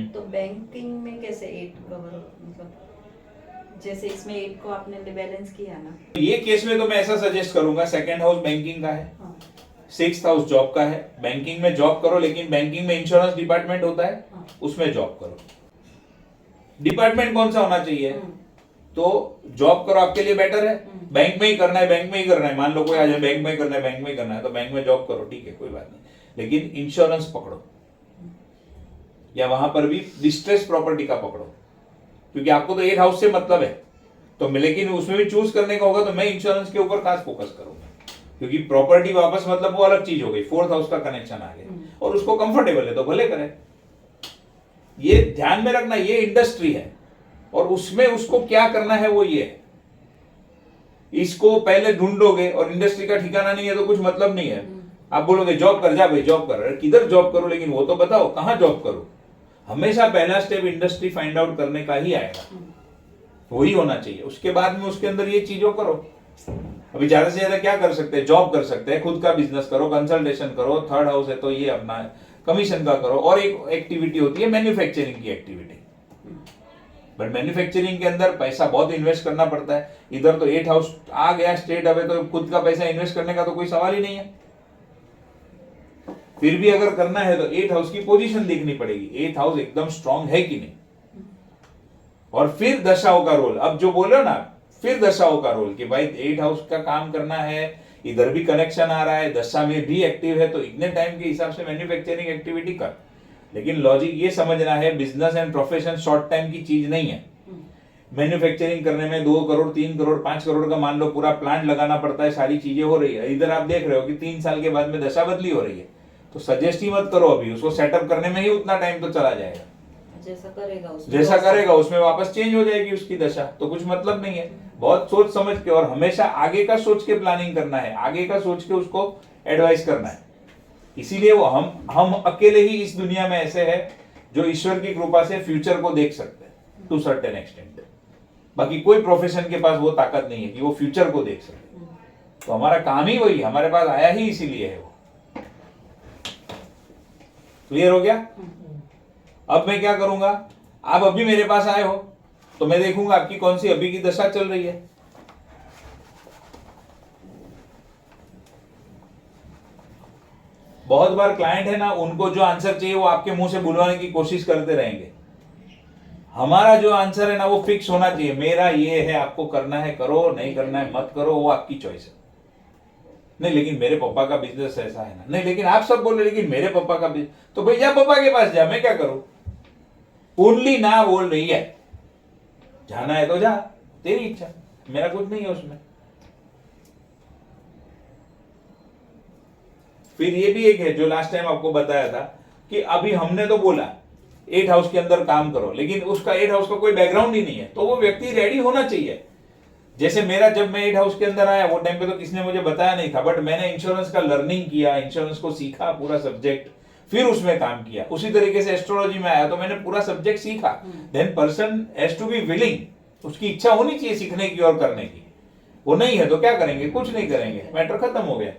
तो बैंकिंग में कैसे 8 कवर, मतलब जैसे इसमें 8 को आपने बैलेंस किया ना, ये केस में तो मैं ऐसा सजेस्ट करूंगा, 2nd हाउस बैंकिंग का है, 6th हाउस जॉब का है। बैंकिंग में जॉब करो, लेकिन बैंकिंग में इंश्योरेंस डिपार्टमेंट होता है, उसमें जॉब करो। डिपार्टमेंट कौन सा होना चाहिए? तो जॉब करो, आपके लिए बेटर है। बैंक में ही करना है, बैंक में ही करना है, मान लो कोई आ जाए बैंक में ही करना है, बैंक में ही करना है, तो बैंक में जॉब करो, ठीक है, कोई बात नहीं। लेकिन इंश्योरेंस पकड़ो, या वहां पर भी डिस्ट्रेस प्रॉपर्टी का पकड़ो, क्योंकि आपको तो 8 हाउस से मतलब है, तो लेकिन उसमें भी चूज करने का होगा, तो मैं इंश्योरेंस के ऊपर खास फोकस करूंगा, क्योंकि प्रॉपर्टी वापस मतलब वो अलग चीज हो गई, 4th हाउस का कनेक्शन आ गया, और उसको कंफर्टेबल है तो भले करें। ये ध्यान में रखना, ये इंडस्ट्री है, और उसमें उसको क्या करना है वो ये है। इसको पहले ढूंढोगे और इंडस्ट्री का ठिकाना नहीं है तो कुछ मतलब नहीं है। आप बोलोगे जॉब कर, जा भाई जॉब कर, अरे किधर जॉब करो, लेकिन वो तो बताओ कहां जॉब करो। हमेशा पहला स्टेप इंडस्ट्री फाइंड आउट करने का ही आएगा, वही होना चाहिए। उसके बाद में उसके अंदर ये चीजों करो। अभी ज्यादा से ज्यादा क्या कर सकते हैं, जॉब कर सकते हैं, खुद का बिजनेस करो, कंसल्टेशन करो, 3rd हाउस है तो ये अपना कमीशन का करो, और एक एक्टिविटी होती है मैन्युफैक्चरिंग की एक्टिविटी। बट मैन्युफैक्चरिंग के अंदर पैसा बहुत इन्वेस्ट करना पड़ता है। इधर तो 8 हाउस आ गया स्ट्रेट अवे, तो खुद का पैसा इन्वेस्ट करने का तो कोई सवाल ही नहीं है। फिर भी अगर करना है तो 8 हाउस की पोजीशन देखनी पड़ेगी, 8th हाउस एकदम स्ट्रांग है कि नहीं, और फिर दशाओं का रोल। अब जो बोलो ना, फिर दशाओं का रोल कि भाई 8 हाउस का काम करना है, इधर भी कनेक्शन आ रहा है, दशा में भी एक्टिव है, तो इतने टाइम के हिसाब से मैन्युफैक्चरिंग एक्टिविटी कर। लेकिन लॉजिक ये समझना है, business and profession short time की चीज नहीं है। मैन्युफैक्चरिंग करने में 2 करोड़ 3 करोड़ 5 करोड़ का मान लो पूरा प्लांट लगाना पड़ता है, सारी चीजें हो रही है। इधर आप देख रहे हो कि 3 साल के बाद में दशा बदली हो रही है, तो सजेस्ट ही मत करो अभी, उसको सेटअप करने में ही उतना टाइम तो चला जाएगा। जैसा करेगा उसमें वापस चेंज हो जाएगी उसकी दशा, तो कुछ मतलब नहीं है। बहुत सोच समझ के और हमेशा आगे का सोच के प्लानिंग करना है, आगे का सोच के उसको एडवाइस करना है। इसीलिए वो हम अकेले ही इस दुनिया में ऐसे हैं जो ईश्वर की कृपा से फ्यूचर को देख सकते हैं टू सर्टेन एक्सटेंट। बाकी कोई प्रोफेशन के पास वो ताकत नहीं है कि वो फ्यूचर को देख सके। तो हमारा काम ही वही, हमारे पास आया ही इसीलिए है वो। क्लियर हो गया? अब मैं क्या करूंगा, आप अभी मेरे पास आए हो तो मैं देखूंगा आपकी कौन सी अभी की दशा चल रही है। बहुत बार क्लाइंट है ना, उनको जो आंसर चाहिए वो आपके मुंह से बुलवाने की कोशिश करते रहेंगे। हमारा जो आंसर है ना वो फिक्स होना चाहिए, मेरा ये है, आपको करना है करो, नहीं करना है मत करो, वो आपकी चॉइस है। नहीं लेकिन मेरे पापा का बिजनेस ऐसा है ना, नहीं लेकिन आप सब बोल रहे लेकिन मेरे पापा का बिजनेस, तो भैया पापा के पास जा, मैं क्या करूं। ओनली ना बोल रही है, जाना है तो जा, तेरी इच्छा, मेरा कुछ नहीं है उसमें। फिर ये भी एक है जो लास्ट टाइम आपको बताया था कि अभी हमने तो बोला 8 हाउस के अंदर काम करो, लेकिन उसका 8 हाउस का कोई बैकग्राउंड ही नहीं है, तो वो व्यक्ति रेडी होना चाहिए। जैसे मेरा जब मैं 8 हाउस के अंदर आया वो टाइम पे तो किसने मुझे बताया नहीं था, बट मैंने इंश्योरेंस का लर्निंग किया, इंश्योरेंस को सीखा पूरा सब्जेक्ट, फिर उसमें काम किया। उसी तरीके से एस्ट्रोलॉजी में आया तो मैंने पूरा सब्जेक्ट सीखा। Then person has to be willing, उसकी इच्छा होनी चाहिए सीखने की और करने की। वो नहीं है तो क्या करेंगे, कुछ नहीं करेंगे, मैटर खत्म हो गया।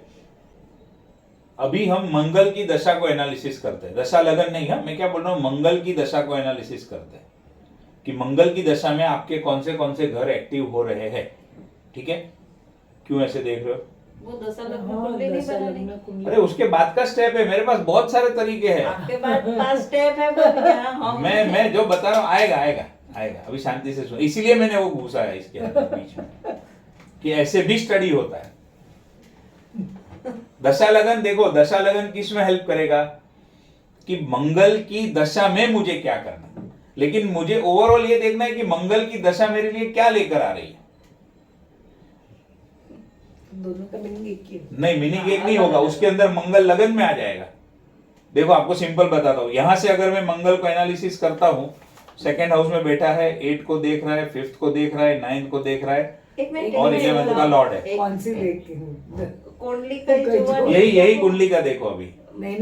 अभी हम मंगल की दशा को एनालिसिस करते हैं, दशा लगन नहीं है, मैं क्या बोल रहा हूं, मंगल की दशा को एनालिसिस करते हैं कि मंगल की दशा में आपके कौन से घर एक्टिव हो रहे हैं। ठीक है, क्यों ऐसे देख रहे हो? वो दशा लग्न कुंडली नहीं बनानी। अरे उसके बाद का स्टेप है, मेरे पास बहुत सारे तरीके हैं। आपके पास स्टेप है, पर यहाँ हम मैं जो बता रहा हूँ आएगा आएगा आएगा, अभी शांति से सुन। इसीलिए मैंने वो घुसा है इसके अंदर बीच में कि ऐसे भी स्टडी होता है। दशा लगन देखो, दशा लगन किस में हेल्प करेगा कि मंगल की दशा में मुझे क्या करना, लेकिन मुझे ओवरऑल ये देखना है कि मंगल की दशा मेरे लिए क्या लेकर आ रही है। दोनों का मीनिंग एक ही है। नहीं, मीनिंग एक नहीं होगा, उसके अंदर मंगल लगन में आ जाएगा। देखो आपको सिंपल बताता हूं, यहां से अगर मैं मंगल को एनालिसिस करता हूं, 2nd हाउस में बैठा है, 8 को देख रहा है, 5th को देख रहा है, 9th को देख रहा है, और 11th का लॉर्ड है। कौन सी देखती हूँ? कुंडली का जो यही कुंडली का देखो अभी। नहीं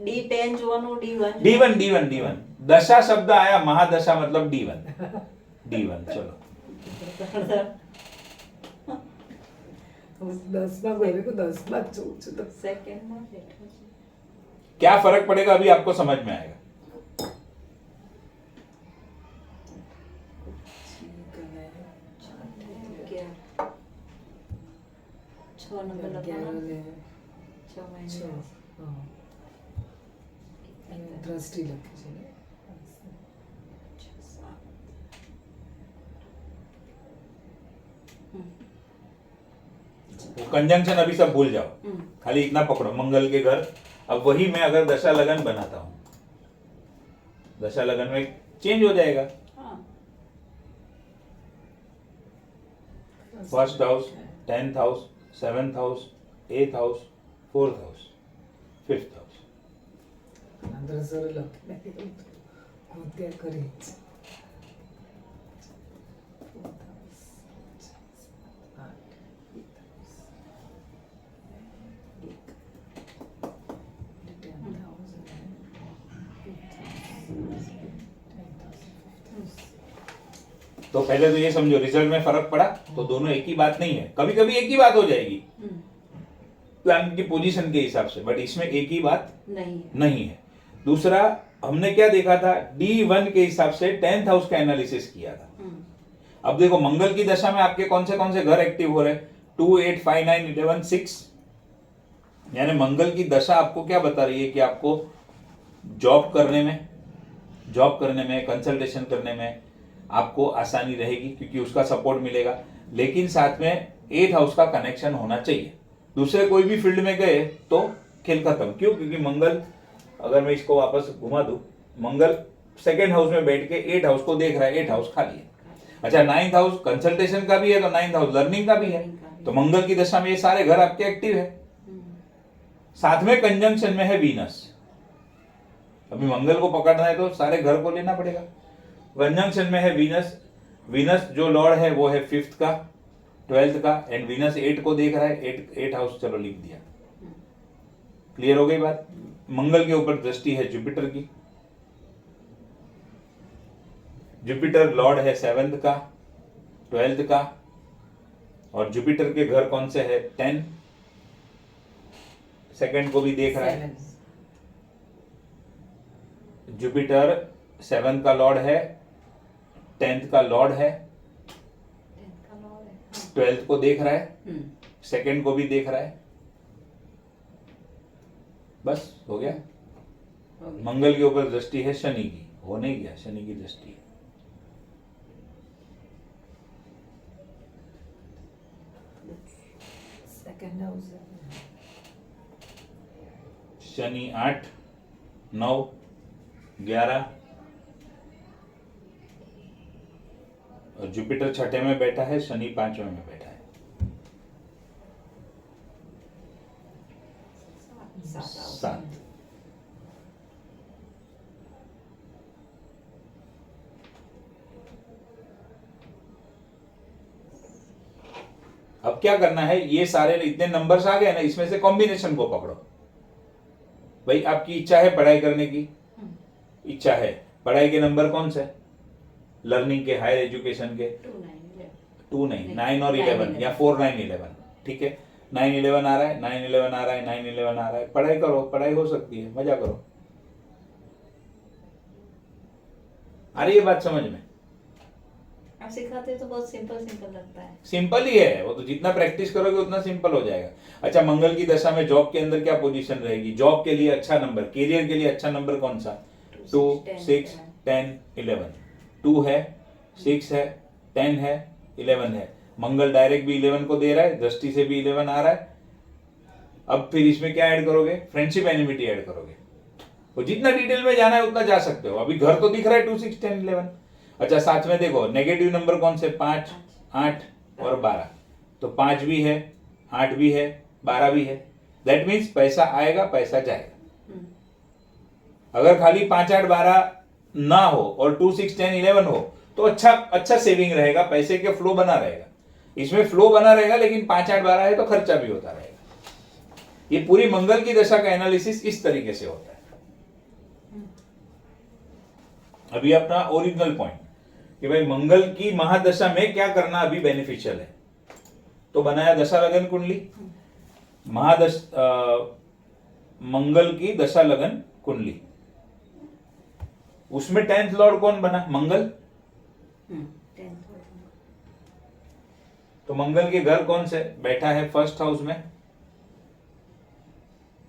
D10 जोनो D1 दशा शब्द आया, महादशा मतलब D1 चलो 10 માં ગોરે को 10 માં જોઉં છું તો सेकंड में बैठा છે। क्या फर्क पड़ेगा अभी आपको समझ में आएगा। क्या 6 नंबर लगाना, 6 महीने દ્રષ્ટિ લખી છે ને वो कंजंक्शन अभी सब भूल जाओ, खाली इतना पकड़ो, मंगल के घर। अब वही मैं अगर दशा लगन बनाता हूं, दशा लगन में चेंज हो जाएगा। First house, 10th house, 7th house, 8th house, 4th house, 5th house. अंदर जर लग नाही होत्या करेच तो पहले तो ये समझो, रिजल्ट में फर्क पड़ा तो दोनों एक ही बात नहीं है। कभी कभी एक ही बात हो जाएगी प्लान की पोजीशन के हिसाब से, बट इसमें एक ही बात नहीं है। दूसरा, हमने क्या देखा था, D1 के हिसाब से 10th हाउस का एनालिसिस किया था। अब देखो मंगल की दशा में आपके कौन से घर एक्टिव हो रहे हैं, 2, 8, 5, 9, 11, 6। यानी मंगल की दशा आपको क्या बता रही है कि आपको जॉब करने में, कंसल्टेशन करने में आपको आसानी रहेगी, क्योंकि उसका सपोर्ट मिलेगा। लेकिन साथ में 8th हाउस का कनेक्शन होना चाहिए। दूसरे कोई भी फील्ड में गए तो खेल खत्म। क्यों? क्योंकि मंगल, अगर मैं इसको वापस घुमा दूं, मंगल 2nd हाउस में बैठ के 8th हाउस को देख रहा है, 8th हाउस खाली है। अच्छा, 9th हाउस कंसल्टेशन का भी है, तो 9th हाउस लर्निंग का भी है। तो मंगल की दशा में ये सारे घर आपके एक्टिव है। साथ में कंजंक्शन में है वीनस। अभी मंगल को पकड़ना है तो सारे घर को लेना पड़ेगा। कंजंक्शन में है वीनस। वीनस जो लॉर्ड है वो है 5th का, 12th का, एंड वीनस 8 को देख रहा है। 8 हाउस चलो लिख दिया। क्लियर हो गई बात? मंगल के ऊपर दृष्टि है जुपिटर की। जुपिटर लॉर्ड है 7th का, 12th का, और जुपिटर के घर कौन से है? 10, 2nd को भी देख रहा है। जुपिटर 7th का लॉर्ड है, 10th का लॉर्ड है, 12th को देख रहा है, 2nd को भी देख रहा है। बस हो गया। मंगल के ऊपर दृष्टि है शनि की, हो नहीं गया, शनि की दृष्टि है। शनि 8, 9, 11 और जुपिटर 6ठे में बैठा है, शनि 5वें में बैठा है। 7। अब क्या करना है, ये सारे इतने नंबर्स आ गए ना, इसमें से कॉम्बिनेशन को पकड़ो। भाई आपकी इच्छा है पढ़ाई करने की, इच्छा है, पढ़ाई के नंबर कौन से? लर्निंग के, हायर एजुकेशन के 2, 9 और 11 या 4, 9, 11। ठीक है, 9, 11 आ रहा है, 9, 11 आ रहा है, 9, 11 आ रहा है। पढ़ाई करो, पढ़ाई हो सकती है, मजा करो। आ रही है बात समझ में? आप सिखाते तो बहुत सिंपल लगता है। सिंपल ही है वो तो, जितना प्रैक्टिस करोगे उतना सिंपल हो जाएगा। अच्छा, मंगल की दशा में जॉब के अंदर क्या पोजीशन रहेगी? जॉब के लिए अच्छा नंबर, कैरियर के लिए अच्छा नंबर कौन सा? 2, 6, 10, 11। 2 है, 6 है, 10 है, 11 है। मंगल डायरेक्ट भी 11 को दे रहा है, दृष्टि से भी 11 आ रहा है। अब फिर इसमें क्या ऐड करोगे? फ्रेंडशिप एनिमिटी ऐड करोगे। वो जितना डिटेल में जाना है उतना जा सकते हो। अभी घर तो दिख रहा है 2, 6, 10, 11। अच्छा, साथ में देखो नेगेटिव नंबर कौन से? 5, 8 और 12। तो 5 भी है, 8 भी है, 12 भी है। दैट मीन्स पैसा आएगा, पैसा जाएगा। अगर खाली 5, 8, 12 ना हो और 2, 6, 10, 11 हो तो अच्छा सेविंग रहेगा, पैसे के फ्लो बना रहेगा। इसमें फ्लो बना रहेगा, लेकिन 5, 8, 12 है तो खर्चा भी होता रहेगा। ये पूरी मंगल की दशा का एनालिसिस इस तरीके से होता है। अभी अपना ओरिजिनल पॉइंट कि भाई मंगल की महादशा में क्या करना अभी बेनिफिशियल है, तो बनाया दशा लगन कुंडली। मंगल की दशा लगन कुंडली, उसमें 10th लॉर्ड कौन बना? मंगल। तो मंगल के घर कौन से बैठा है? 1st हाउस में,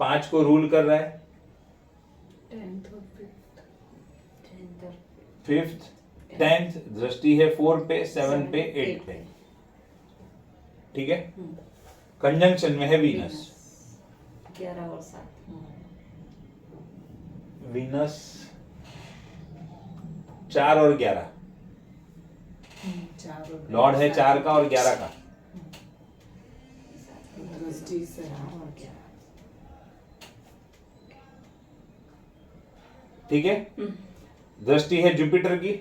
5 को रूल कर रहा है, 5th, 10th, दृष्टि है 4 पे, 7 पे, 8 पे। ठीक है, कंजंक्शन में है वीनस। 11 और 7। वीनस 4 और 11, लॉर्ड है 4 का और 11 का। दृष्टि से और क्या ठीक है, दृष्टि है जुपिटर की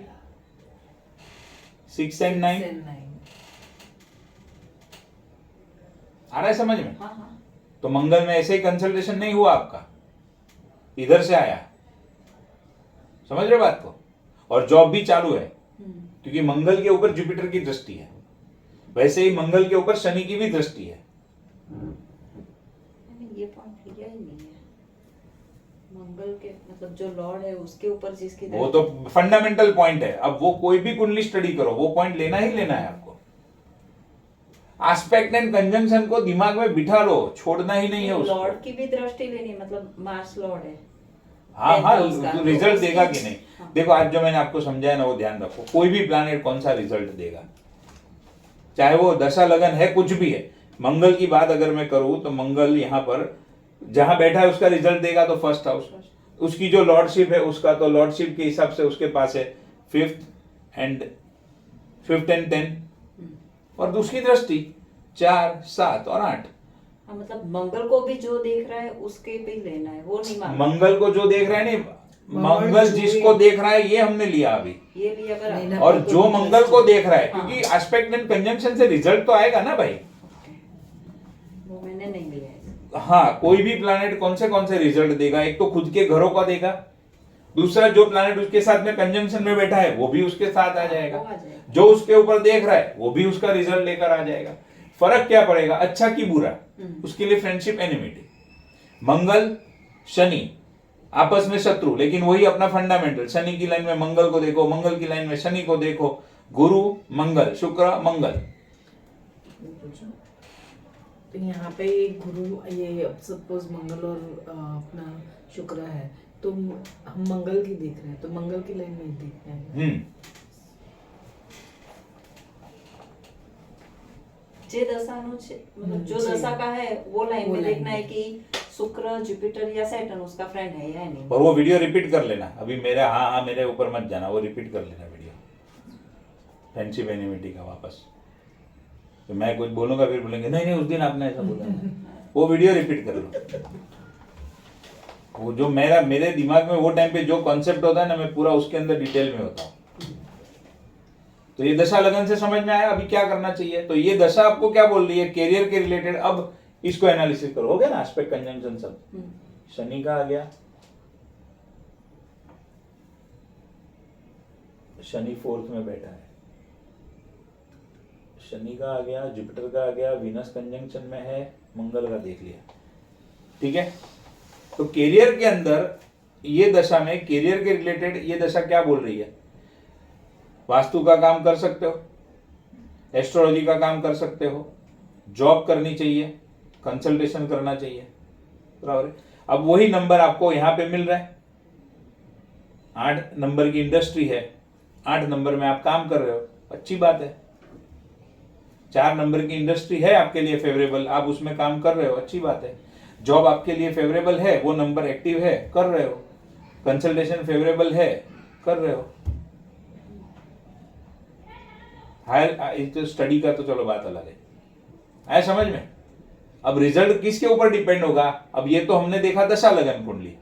6 एंड 9। आ रहा है समझ में? हाँ हाँ। तो मंगल में ऐसे ही कंसल्टेशन नहीं हुआ आपका, इधर से आया, समझ रहे बात को? और जॉब भी चालू है क्योंकि मंगल के ऊपर जुपिटर की दृष्टि है, वैसे ही मंगल के ऊपर शनि की भी दृष्टि है। मैंने ये पॉइंट लिया ही नहीं है, मंगल के मतलब जो लॉर्ड है उसके ऊपर जिसकी वो तो फंडामेंटल पॉइंट है। अब वो कोई भी कुंडली स्टडी करो, वो पॉइंट लेना ही लेना है आपको। एस्पेक्ट एंड कंजंक्शन को दिमाग में बिठा लो, छोड़ना ही नहीं है उसको। लॉर्ड की भी दृष्टि लेनी, मतलब मार्स लॉर्ड है। हाँ हाँ, तो रिजल्ट देगा कि नहीं? हाँ। देखो आज जो मैंने आपको समझाया ना, वो ध्यान रखो। कोई भी प्लैनेट कौन सा रिजल्ट देगा, चाहे वो दशा लगन है, कुछ भी है। मंगल की बात अगर मैं करूं तो मंगल यहाँ पर जहां बैठा है उसका रिजल्ट देगा तो फर्स्ट हाउस। उसकी जो लॉर्डशिप है उसका, तो लॉर्डशिप के हिसाब से उसके पास है 5th एंड 10 और दूसरी दृष्टि 4, 7 और 8। हाँ, मतलब मंगल को भी जो देख रहा है उसके पे लेना है, वो नहीं मानना। मंगल को जो देख रहा है, नहीं, मंगल जिसको देख रहा है ये हमने लिया अभी, ये लिया बराबर। और जो मंगल को देख रहा है, हाँ। क्योंकि एस्पेक्ट एंड कंजंक्शन से रिजल्ट तो आएगा ना भाई। वो मैंने नहीं लिया है। हाँ, कोई भी प्लैनेट कौन से रिजल्ट देगा? एक तो खुद के घरों का देगा, दूसरा जो प्लैनेट उसके साथ में कंजंक्शन में बैठा है वो भी उसके साथ आ जाएगा, जो उसके ऊपर देख रहा है वो भी उसका रिजल्ट लेकर आ जाएगा। फर्क क्या पड़ेगा, अच्छा की बुरा, उसके लिए फ्रेंडशिप एनिमिटी। मंगल शनि आपस में शत्रु, लेकिन वही अपना फंडामेंटल। शनि की लाइन में मंगल को देखो, मंगल की लाइन में शनि को देखो, गुरु मंगल, शुक्र मंगल। तो यहाँ पे गुरु, ये सपोज मंगल और अपना शुक्र है, तो हम मंगल की देख रहे हैं, तो मंगल की लाइन में देख रहे हैं। जे दशा मतलब जो दशा का है वो लाइन में देखना है कि शुक्र, जुपिटर या सैटर्न उसका फ्रेंड है या नहीं। और वो वीडियो रिपीट कर लेना अभी मेरे, हाँ मेरे ऊपर मत जाना, वो रिपीट कर लेना वीडियो फ्रेंडशिप एनिमिटी का वापस। तो मैं कुछ बोलूंगा फिर बोलेंगे नहीं नहीं उस दिन आपने ऐसा बोला। वो वीडियो रिपीट कर लो। वो जो मेरे दिमाग में वो टाइम पे जो कॉन्सेप्ट होता है ना, मैं पूरा उसके अंदर डिटेल में होता हूँ। तो ये दशा लगन से समझ में आया अभी क्या करना चाहिए। तो ये दशा आपको क्या बोल रही है, कैरियर के रिलेटेड। अब इसको एनालिसिस करो, हो गया ना एस्पेक्ट कंजंक्शन सब। शनि का आ गया, शनि 4th में बैठा है, शनि का आ गया, जुपिटर का आ गया, वीनस कंजंक्शन में है, मंगल का देख लिया, ठीक है। तो कैरियर के अंदर ये दशा में, कैरियर के रिलेटेड ये दशा क्या बोल रही है, वास्तु का काम कर सकते हो, एस्ट्रोलॉजी का काम कर सकते हो, जॉब करनी चाहिए, कंसल्टेशन करना चाहिए, बराबर है। अब वही नंबर आपको यहाँ पे मिल रहा है, 8 नंबर की इंडस्ट्री है, 8 नंबर में आप काम कर रहे हो, अच्छी बात है। 4 नंबर की इंडस्ट्री है आपके लिए फेवरेबल, आप उसमें काम कर रहे हो, अच्छी बात है। जॉब आपके लिए फेवरेबल है, वो नंबर एक्टिव है, कर रहे हो। कंसल्टेशन फेवरेबल है, कर रहे हो। हायर स्टडी का तो चलो बात अलग है, आया समझ में। अब रिजल्ट किसके ऊपर डिपेंड होगा, अब ये तो हमने देखा दशा लगन कुंडली,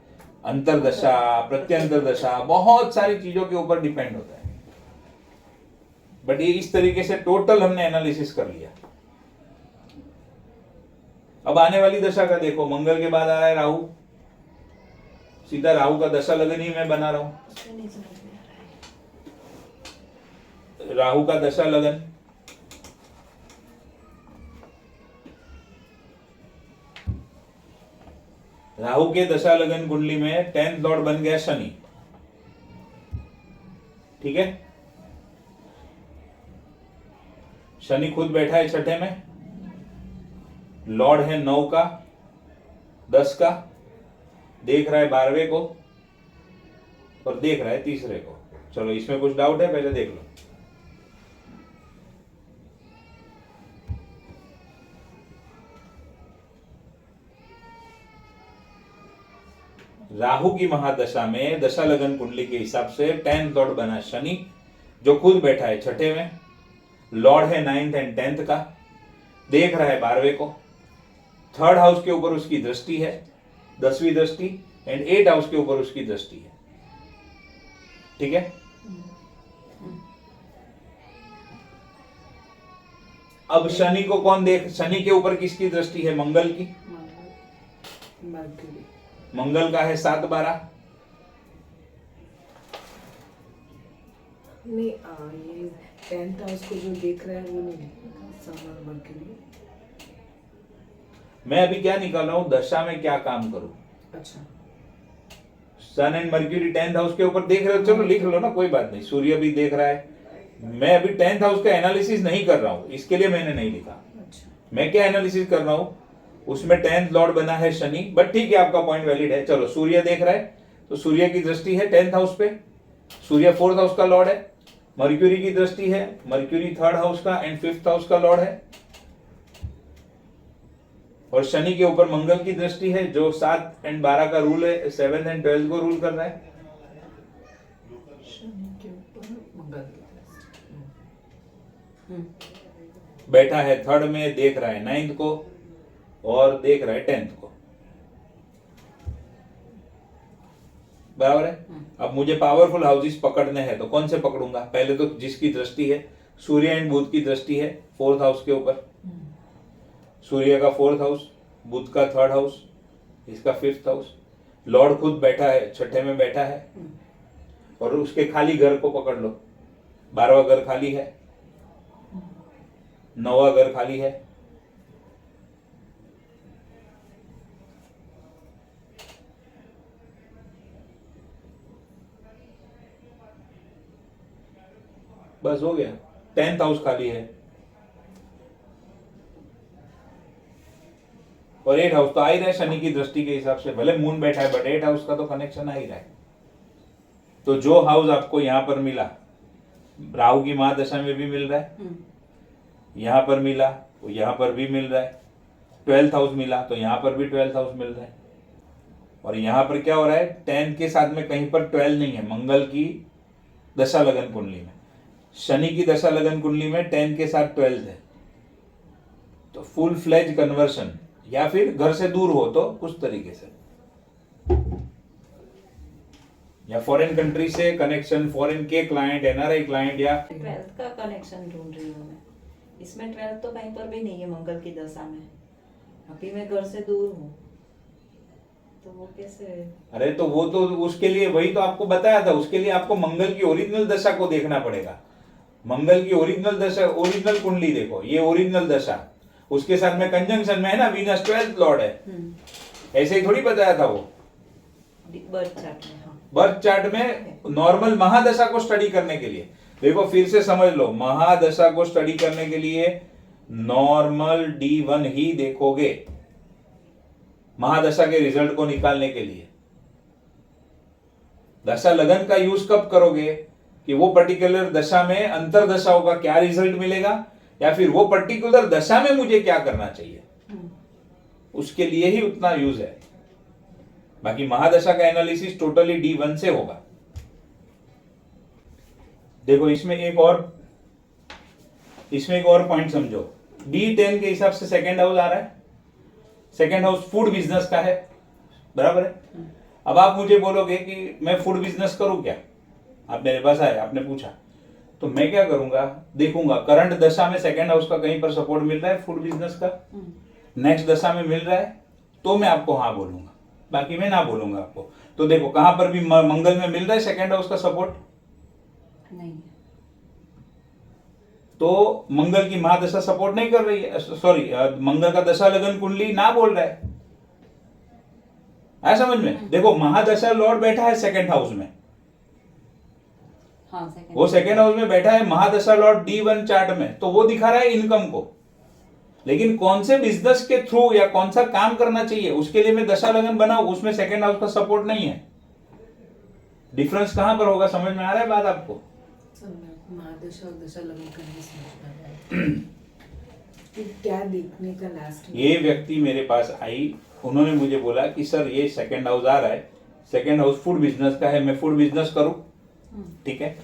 अंतरदशा, प्रत्यंतर दशा, बहुत सारी चीजों के ऊपर डिपेंड होता है। बट ये इस तरीके से टोटल हमने एनालिसिस कर लिया। अब आने वाली दशा का देखो, मंगल के बाद आ रहा है राहु, सीधा राहु का दशा लगन ही मैं बना रहा हूं। राहु का दशा लगन, राहु के दशा लगन कुंडली में 10th लॉर्ड बन गया शनि, ठीक है। शनि खुद बैठा है 6ठे में, लॉर्ड है 9 का, 10 का, देख रहा है 12वें को और देख रहा है तीसरे को। चलो इसमें कुछ डाउट है, पहले देख लो। राहु की महादशा में दशा लगन कुंडली के हिसाब से 10th लॉर्ड बना शनि, जो खुद बैठा है छठे में, लॉर्ड है 9th एंड 10th का, देख रहा है 12वें को, 3rd हाउस के ऊपर उसकी दृष्टि है, 10वीं दृष्टि, एंड 8th हाउस के ऊपर उसकी दृष्टि है। ठीक है। अब शनि को कौन देख, शनि के ऊपर किसकी दृष्टि है? मंगल की। मर्क्यूरी। मंगल का है 7-12। नहीं ये 10th हाउस को जो देख रहा है वो नहीं देखा, सन और मर्क्यूरी। मैं अभी क्या निकाल रहा हूं, दशा में क्या काम करूं। अच्छा, सन एंड मर्क्यूरी 10th हाउस के ऊपर देख रहे हो, चलो लिख लो ना, कोई बात नहीं। सूर्य भी देख रहा है। मैं अभी 10th हाउस का एनालिसिस नहीं कर रहा हूं, इसके लिए मैंने नहीं लिखा। अच्छा। मैं क्या एनालिसिस कर रहा हूं, उसमें 10th लॉर्ड बना है शनि, बट ठीक है, आपका पॉइंट वैलिड है। चलो सूर्य देख रहा है, तो सूर्य की दृष्टि है 10th हाउस पे, सूर्य 4th हाउस का लॉर्ड है। मर्क्यूरी की दृष्टि है, मर्क्यूरी 3rd हाउस का एंड 5th हाउस का लॉर्ड है। और शनि के ऊपर मंगल की दृष्टि है, जो 7 एंड 12 का रूल है, 7th एंड 12th को रूल कर रहा है। शनि के ऊपर मंगल की दृष्टि। बैठा है 3rd में, देख रहा है 9th को और देख रहा है 10th को। बराबर है। अब मुझे पावरफुल हाउसेस पकड़ने हैं, तो कौन से पकड़ूंगा? पहले तो जिसकी दृष्टि है, सूर्य एंड बुध की दृष्टि है 4th हाउस के ऊपर। सूर्य का 4th हाउस, बुध का 3rd हाउस, इसका 5th हाउस। लॉर्ड खुद बैठा है, छठे में बैठा है, और उसके खाली घर को पकड़ लो। 12वां घर खाली है, 9वां घर खाली है, बस हो गया। 10th हाउस खाली है, और 8th हाउस तो आ ही रहा है शनि की दृष्टि के हिसाब से, भले मून बैठा है बट 8th हाउस का तो कनेक्शन आ ही रहा है। तो जो हाउस आपको यहां पर मिला, राहु की महादशा में भी मिल रहा है, यहां पर मिला तो यहां पर भी मिल रहा है, 12th हाउस मिला तो यहां पर भी 12th हाउस मिल रहा है। और यहां पर क्या हो रहा है, 10 के साथ में कहीं पर 12 नहीं है। मंगल की दशा लगन कुंडली में, शनि की दशा लगन कुंडली में 10 के साथ 12 है। तो फुल फ्लेज कन्वर्शन, या फिर घर से दूर हो तो उस तरीके से, या फॉरेन कंट्री से कनेक्शन, फॉरेन के क्लाइंट, एनआरआई क्लाइंट, या 12th का कनेक्शन ढूंढ रही हूँ मैं। इसमें 12th तो कहीं पर भी नहीं है मंगल की दशा में। अभी मैं घर से दूर हूँ, तो वो कैसे? अरे तो वो तो उसके लिए, वही तो आपको बताया था, उसके लिए आपको मंगल की ओरिजिनल दशा को देखना पड़ेगा। मंगल की ओरिजिनल दशा, ओरिजिनल कुंडली देखो, ये ओरिजिनल दशा, उसके साथ में कंजंक्शन में है ना, वीनस 12th लॉर्ड है। ऐसे ही थोड़ी बताया था वो बर्थ चार्ट में। हाँ, बर्थ चार्ट में नॉर्मल महादशा को स्टडी करने के लिए देखो, फिर से समझ लो, महादशा को स्टडी करने के लिए नॉर्मल D1 ही देखोगे महादशा के रिजल्ट को निकालने के लिए। दशा लगन का यूज कब करोगे कि वो पर्टिकुलर दशा में अंतर दशाओं का क्या रिजल्ट मिलेगा, या फिर वो पर्टिकुलर दशा में मुझे क्या करना चाहिए, उसके लिए ही उतना यूज है। बाकी महादशा का एनालिसिस टोटली D1 से होगा। देखो इसमें एक और पॉइंट समझो। D10 के हिसाब से 2nd हाउस आ रहा है, 2nd हाउस फूड बिजनेस का है, बराबर है। अब आप मुझे बोलोगे कि मैं फूड बिजनेस करूं क्या, आप मेरे पास आए, आपने पूछा, तो मैं क्या करूंगा, देखूंगा करंट दशा में 2nd हाउस का कहीं पर सपोर्ट मिल रहा है फूड बिजनेस का, नेक्स्ट दशा में मिल रहा है तो मैं आपको हाँ बोलूंगा, बाकी मैं ना बोलूंगा आपको। तो देखो कहां पर भी मंगल में मिल रहा है 2nd हाउस का सपोर्ट नहीं, तो मंगल की महादशा सपोर्ट नहीं कर रही है, सॉरी मंगल का दशा लगन कुंडली ना बोल रहा है। समझ में? देखो महादशा लॉर्ड बैठा है 2nd हाउस में, हाँ, second वो 2nd हाउस में बैठा है, महादशा लॉर्ड D1 चार्ट में, तो वो दिखा रहा है इनकम को। लेकिन कौन से बिजनेस के थ्रू या कौन सा काम करना चाहिए उसके लिए मैं दशा लगन बनाऊं, उसमें 2nd हाउस का सपोर्ट नहीं है। डिफरेंस कहां पर होगा, समझ में आ रहा है बात आपको? महादशा और दशा लगन का नहीं समझ पा रहा है कि क्या देखने का लास्ट में। ये व्यक्ति मेरे पास आई, उन्होंने मुझे बोला कि सर ये 2nd हाउस आ रहा है, सेकेंड हाउस फूड बिजनेस का है, मैं फूड बिजनेस करूं, ठीक है।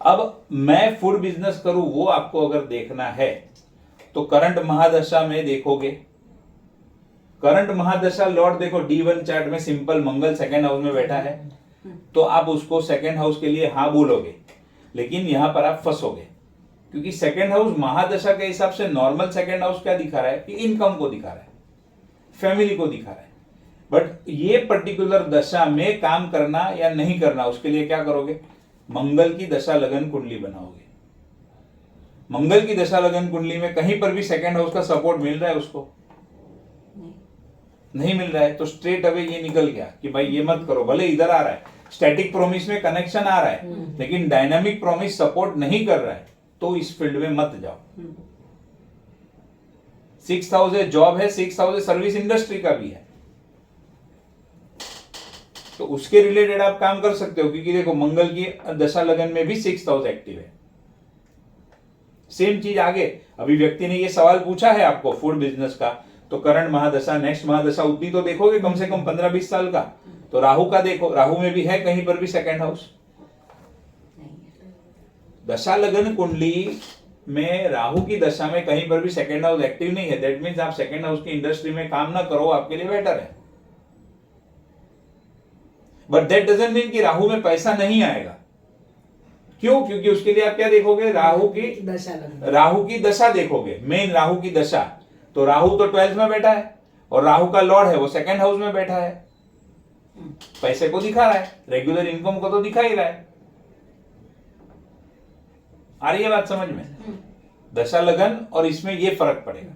अब मैं फूड बिजनेस करूं वो आपको अगर देखना है तो करंट महादशा में देखोगे, करंट महादशा लॉर्ड देखो D1 चार्ट में सिंपल मंगल सेकेंड हाउस में बैठा है, तो आप उसको सेकेंड हाउस के लिए हाँ बोलोगे, लेकिन यहां पर आप फंसोगे, क्योंकि सेकेंड हाउस महादशा के हिसाब से नॉर्मल सेकेंड हाउस क्या दिखा रहा है कि इनकम को दिखा रहा है, फैमिली को दिखा रहा है। बट ये पर्टिकुलर दशा में काम करना या नहीं करना, उसके लिए क्या करोगे, मंगल की दशा लगन कुंडली बनाओगे। मंगल की दशा लगन कुंडली में कहीं पर भी सेकेंड हाउस का सपोर्ट मिल रहा है उसको, नहीं मिल रहा है, तो स्ट्रेट अवे ये निकल गया कि भाई ये मत करो। भले इधर आ रहा है स्टैटिक प्रोमिस में कनेक्शन आ रहा है, लेकिन डायनामिक प्रोमिस सपोर्ट नहीं कर रहा है, तो इस फील्ड में मत जाओ। 6th हाउस है जॉब है, 6th हाउस है सर्विस इंडस्ट्री का भी है, तो उसके रिलेटेड आप काम कर सकते हो, क्योंकि देखो मंगल की दशा लगन में भी 6th हाउस एक्टिव है। सेम चीज आगे, अभी व्यक्ति ने ये सवाल पूछा है आपको फूड बिजनेस का, तो करंट महादशा नेक्स्ट महादशा उतनी तो देखोगे कम से कम 15-20 साल का, तो राहु का देखो, राहु में भी है कहीं पर भी सेकेंड हाउस। दशा लगन कुंडली में राहु की दशा में कहीं पर भी सेकेंड हाउस एक्टिव नहीं है, दैट मीन्स आप सेकेंड हाउस की इंडस्ट्री में काम ना करो, आपके लिए बेटर है। बट दैट डजंट मीन कि राहु में पैसा नहीं आएगा। क्यों? क्योंकि उसके लिए आप क्या देखोगे, राहु की दशा देखोगे, मेन राहु की दशा। तो राहु तो 12th में बैठा है और राहु का लॉर्ड है वो सेकेंड हाउस में बैठा है, पैसे को दिखा रहा है, रेगुलर इनकम को तो दिखा ही रहा है। आ रही है बात समझ में? दशा लगन और इसमें ये फर्क पड़ेगा।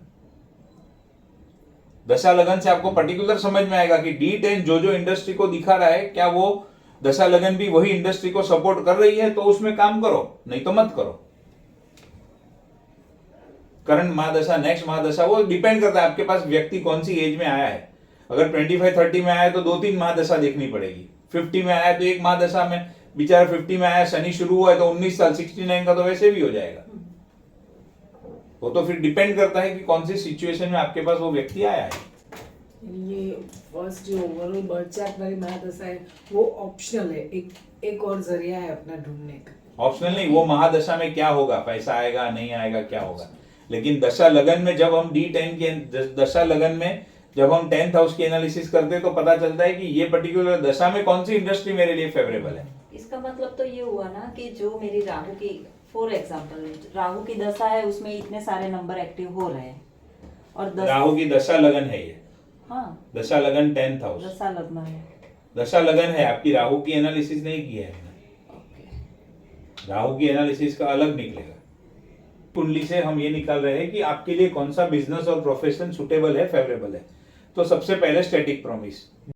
दशा लगन से आपको पर्टिकुलर समझ में आएगा कि D10 जो इंडस्ट्री को दिखा रहा है, क्या वो दशा लगन भी वही इंडस्ट्री को सपोर्ट कर रही है, तो उसमें काम करो, नहीं तो मत करो। करंट महादशा नेक्स्ट महादशा वो डिपेंड करता है आपके पास व्यक्ति कौन सी एज में आया है। अगर 25-30 में आया है तो 2-3 महादशा देखनी पड़ेगी, 50 में आया है तो एक महादशा में, बेचारा 50 में आया, शनि शुरू हुआ है तो 19 साल 69 का तो वैसे भी हो जाएगा। वो तो फिर डिपेंड करता है कि कौन सी सिचुएशन में आपके पास वो व्यक्ति आया है। ये फर्स्ट जो ओवरऑल बर्थ चार्ट वाली महादशा है वो ऑप्शनल है, एक और जरिया है अपना ढूंढने का। ऑप्शनल नहीं, वो महादशा में क्या होगा, पैसा आएगा नहीं आएगा क्या होगा। लेकिन दशा लगन में जब हम D10 के दशा लगन में जब हम 10th हाउस की एनालिसिस करते हैं तो पता चलता है कि ये पर्टिकुलर दशा में कौन सी इंडस्ट्री मेरे लिए फेवरेबल है। इसका मतलब तो ये हुआ ना कि जो मेरी राहु की, फॉर एग्जांपल राहु की दशा है उसमें इतने सारे नंबर एक्टिव हो रहे हैं, और राहु की दशा लगन है ये। हाँ, दशा लगन 10th हाउस दशा लगन है, दशा लगन है आपकी। राहु की एनालिसिस नहीं की है हमने, राहु की एनालिसिस का अलग निकलेगा। कुंडली से हम ये निकाल रहे हैं कि आपके लिए कौन सा बिजनेस और प्रोफेशन सुटेबल है, फेवरेबल है। तो सबसे पहले स्टैटिक प्रॉमिस,